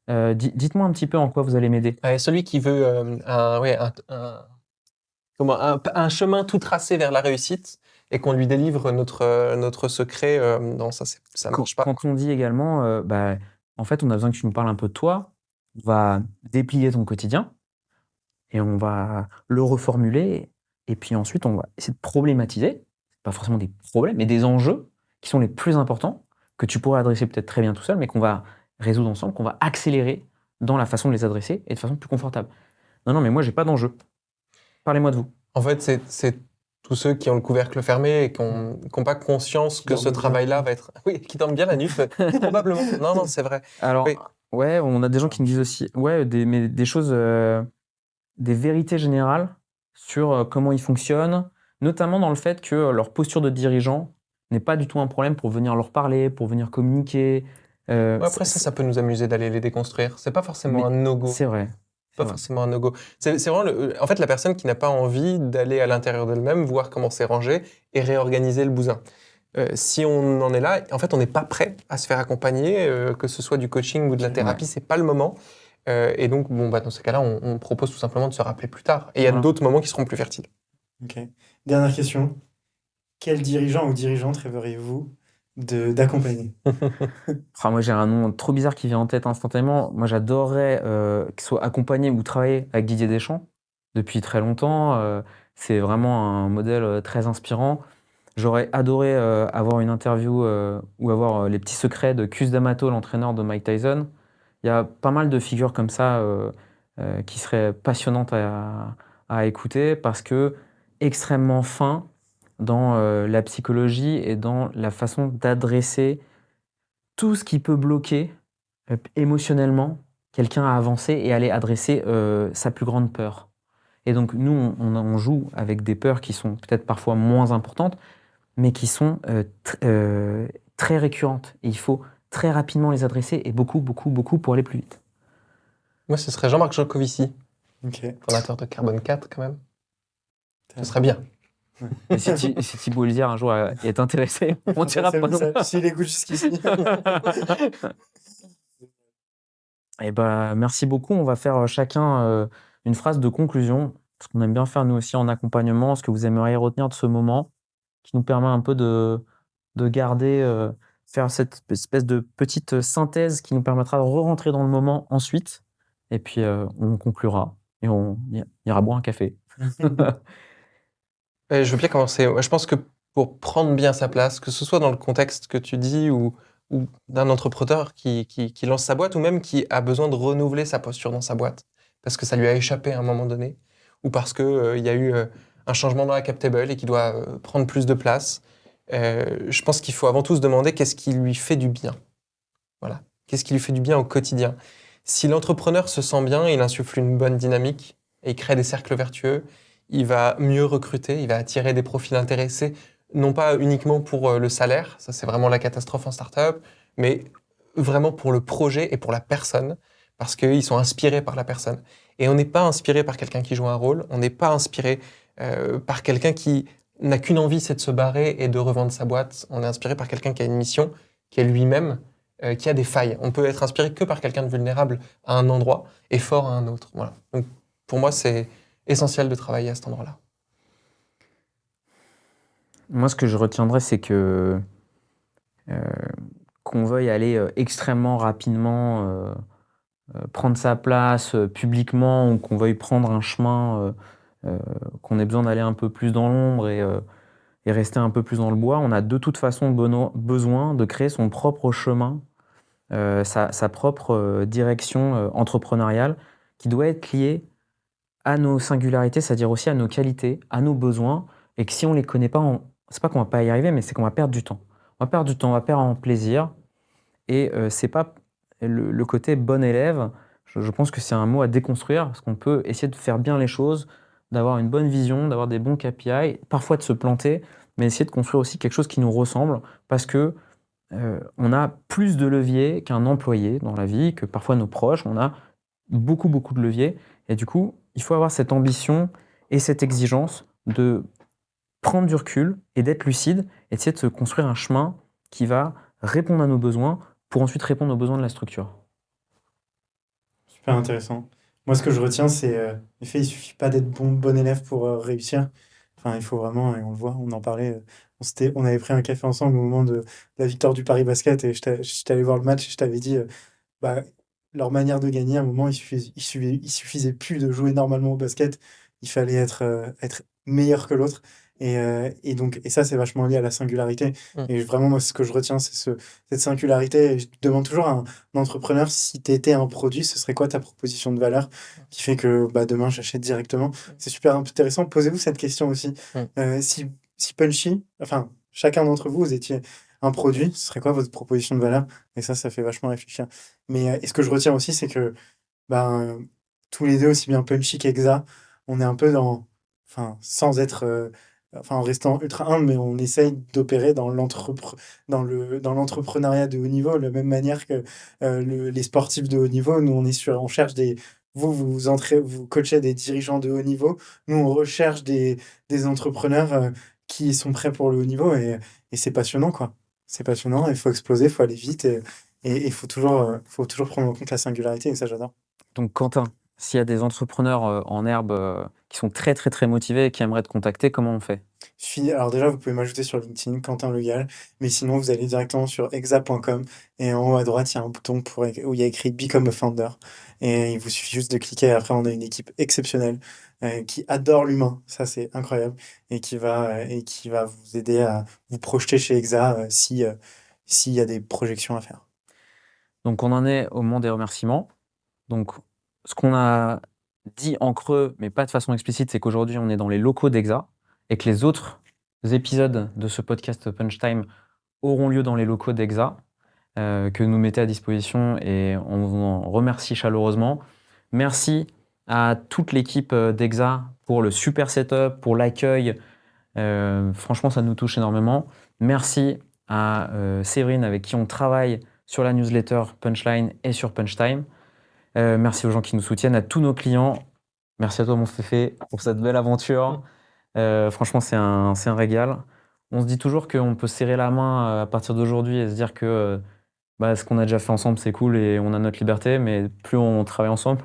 Speaker 3: Dites-moi un petit peu en quoi vous allez m'aider.
Speaker 2: Celui qui veut un chemin tout tracé vers la réussite et qu'on lui délivre notre secret, non, ça marche pas.
Speaker 3: Quand on dit également, en fait, on a besoin que tu nous parles un peu de toi, on va déplier ton quotidien et on va le reformuler. Et puis ensuite, on va essayer de problématiser, pas forcément des problèmes, mais des enjeux qui sont les plus importants, que tu pourrais adresser peut-être très bien tout seul, mais qu'on va résoudre ensemble, qu'on va accélérer dans la façon de les adresser et de façon plus confortable. Non, mais moi, j'ai pas d'enjeu. Parlez-moi de vous.
Speaker 2: En fait, c'est tous ceux qui ont le couvercle fermé et qui n'ont pas conscience que ce travail-là va être... Oui, qui dorment bien la nuit, probablement. Non, c'est vrai.
Speaker 3: Alors,
Speaker 2: Oui.
Speaker 3: ouais, on a des gens qui nous disent aussi des choses, des vérités générales sur comment ils fonctionnent, notamment dans le fait que leur posture de dirigeant n'est pas du tout un problème pour venir leur parler, pour venir communiquer.
Speaker 2: Après, ça peut nous amuser d'aller les déconstruire. C'est pas forcément un no-go.
Speaker 3: C'est vrai.
Speaker 2: Pas forcément un no-go. C'est vraiment, en fait, la personne qui n'a pas envie d'aller à l'intérieur d'elle-même, voir comment c'est rangé et réorganiser le bousin. Si on en est là, en fait, on n'est pas prêt à se faire accompagner, que ce soit du coaching ou de la thérapie, c'est pas le moment. Et donc, dans ces cas-là, on propose tout simplement de se rappeler plus tard. Et il y a d'autres moments qui seront plus fertiles.
Speaker 1: Ok. Dernière question. Quel dirigeant ou dirigeante rêveriez-vous d'accompagner?
Speaker 3: Moi, j'ai un nom trop bizarre qui vient en tête instantanément. Moi, j'adorerais qu'il soit accompagné ou travailler avec Didier Deschamps depuis très longtemps. C'est vraiment un modèle très inspirant. J'aurais adoré avoir une interview ou avoir les petits secrets de Cus D'Amato, l'entraîneur de Mike Tyson. Il y a pas mal de figures comme ça qui seraient passionnantes à écouter parce que extrêmement fin dans la psychologie et dans la façon d'adresser tout ce qui peut bloquer émotionnellement quelqu'un à avancer et aller adresser sa plus grande peur. Et donc nous, on joue avec des peurs qui sont peut-être parfois moins importantes, mais qui sont très récurrentes. Et il faut très rapidement les adresser et beaucoup pour aller plus vite.
Speaker 2: Moi, ce serait Jean-Marc Jancovici,
Speaker 1: Ok.
Speaker 2: fondateur de Carbone 4 quand même. Ce serait bien.
Speaker 3: Et si Thibault Lisière un jour est intéressé, on dira pas non.
Speaker 1: S'il écoute jusqu'ici.
Speaker 3: Et merci beaucoup. On va faire chacun une phrase de conclusion, parce qu'on aime bien faire nous aussi en accompagnement, ce que vous aimeriez retenir de ce moment, qui nous permet un peu de garder, faire cette espèce de petite synthèse qui nous permettra de re-rentrer dans le moment ensuite. Et puis on conclura et on ira boire un café.
Speaker 2: Je veux bien commencer. Je pense que pour prendre bien sa place, que ce soit dans le contexte que tu dis ou d'un entrepreneur qui lance sa boîte ou même qui a besoin de renouveler sa posture dans sa boîte parce que ça lui a échappé à un moment donné ou parce qu'il y a eu un changement dans la cap table et qu'il doit prendre plus de place, je pense qu'il faut avant tout se demander qu'est-ce qui lui fait du bien. Voilà. Qu'est-ce qui lui fait du bien au quotidien? Si l'entrepreneur se sent bien, il insuffle une bonne dynamique et il crée des cercles vertueux, il va mieux recruter, il va attirer des profils intéressés, non pas uniquement pour le salaire, ça c'est vraiment la catastrophe en startup, mais vraiment pour le projet et pour la personne, parce qu'ils sont inspirés par la personne. Et on n'est pas inspiré par quelqu'un qui joue un rôle, on n'est pas inspiré par quelqu'un qui n'a qu'une envie, c'est de se barrer et de revendre sa boîte. On est inspiré par quelqu'un qui a une mission, qui est lui-même, qui a des failles. On peut être inspiré que par quelqu'un de vulnérable à un endroit et fort à un autre. Voilà. Donc, pour moi, c'est essentiel de travailler à cet endroit-là.
Speaker 3: Moi, ce que je retiendrai, c'est que qu'on veuille aller extrêmement rapidement, prendre sa place publiquement, ou qu'on veuille prendre un chemin, qu'on ait besoin d'aller un peu plus dans l'ombre et rester un peu plus dans le bois, on a de toute façon besoin de créer son propre chemin, sa propre direction entrepreneuriale, qui doit être liée à nos singularités, c'est-à-dire aussi à nos qualités, à nos besoins, et que si on ne les connaît pas, c'est pas qu'on va pas y arriver, mais c'est qu'on va perdre du temps. On va perdre du temps, on va perdre en plaisir, et c'est pas le côté bon élève. Je pense que c'est un mot à déconstruire, parce qu'on peut essayer de faire bien les choses, d'avoir une bonne vision, d'avoir des bons KPI, parfois de se planter, mais essayer de construire aussi quelque chose qui nous ressemble, parce que on a plus de leviers qu'un employé dans la vie, que parfois nos proches, on a beaucoup, beaucoup de leviers, et du coup, il faut avoir cette ambition et cette exigence de prendre du recul et d'être lucide, et d'essayer de se construire un chemin qui va répondre à nos besoins pour ensuite répondre aux besoins de la structure.
Speaker 1: Super intéressant. Moi, ce que je retiens, c'est en effet, il suffit pas d'être bon élève pour réussir. Enfin, il faut vraiment, et on le voit, on en parlait, on avait pris un café ensemble au moment de la victoire du Paris Basket et j'étais allé voir le match et je t'avais dit, bah, leur manière de gagner, à un moment, il suffisait plus de jouer normalement au basket, il fallait être meilleur que l'autre. Et donc, et ça, c'est vachement lié à la singularité.
Speaker 2: Mm.
Speaker 1: Et vraiment, moi, ce que je retiens, c'est cette singularité. Et je demande toujours à un entrepreneur, si tu étais un produit, ce serait quoi ta proposition de valeur qui fait que bah, demain, j'achète directement. C'est super intéressant. Posez-vous cette question aussi. Si Punchy, enfin, chacun d'entre vous, vous étiez un produit, ce serait quoi votre proposition de valeur? Et ça fait vachement réfléchir. Mais et ce que je retiens aussi, c'est que ben, tous les deux, aussi bien Punchy qu'Exa, on est un peu enfin, sans être, enfin, en restant ultra humble, mais on essaye d'opérer dans dans l'entrepreneuriat de haut niveau, de la même manière que les sportifs de haut niveau. Nous, on cherche vous coachez des dirigeants de haut niveau. Nous, on recherche des entrepreneurs qui sont prêts pour le haut niveau et c'est passionnant, quoi. C'est passionnant, il faut exploser, il faut aller vite et il faut toujours prendre en compte la singularité et ça, j'adore.
Speaker 3: Donc Quentin, s'il y a des entrepreneurs en herbe qui sont très très très motivés et qui aimeraient te contacter, comment on fait?
Speaker 1: Alors déjà, vous pouvez m'ajouter sur LinkedIn, Quentin Legal, mais sinon, vous allez directement sur exa.com et en haut à droite, il y a un bouton où il y a écrit Become a Founder et il vous suffit juste de cliquer. Et après, on a une équipe exceptionnelle qui adore l'humain, ça c'est incroyable, et qui va vous aider à vous projeter chez Exa s'il y a des projections à faire.
Speaker 3: Donc on en est au moment des remerciements. Donc ce qu'on a dit en creux, mais pas de façon explicite, c'est qu'aujourd'hui on est dans les locaux d'Exa et que les autres épisodes de ce podcast Punchtime auront lieu dans les locaux d'Exa que nous mettez à disposition et on vous en remercie chaleureusement. Merci à toute l'équipe d'Exa pour le super setup, pour l'accueil. Franchement, ça nous touche énormément. Merci à Séverine avec qui on travaille sur la newsletter Punchline et sur Punchtime. Merci aux gens qui nous soutiennent, à tous nos clients. Merci à toi, mon Féfé, pour cette belle aventure. Franchement, c'est un régal. On se dit toujours qu'on peut serrer la main à partir d'aujourd'hui et se dire que ce qu'on a déjà fait ensemble, c'est cool et on a notre liberté. Mais plus on travaille ensemble,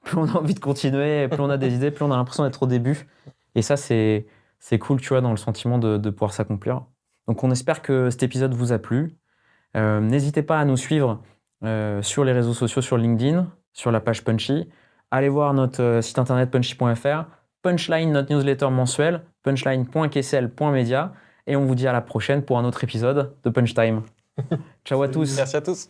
Speaker 3: plus on a envie de continuer, plus on a des idées, plus on a l'impression d'être au début. Et ça, c'est cool, tu vois, dans le sentiment de pouvoir s'accomplir. Donc, on espère que cet épisode vous a plu. N'hésitez pas à nous suivre sur les réseaux sociaux, sur LinkedIn, sur la page Punchy. Allez voir notre site internet punchy.fr, Punchline, notre newsletter mensuelle, punchline.kessel.media. Et on vous dit à la prochaine pour un autre épisode de Punchtime. Ciao à tous.
Speaker 2: Merci à tous.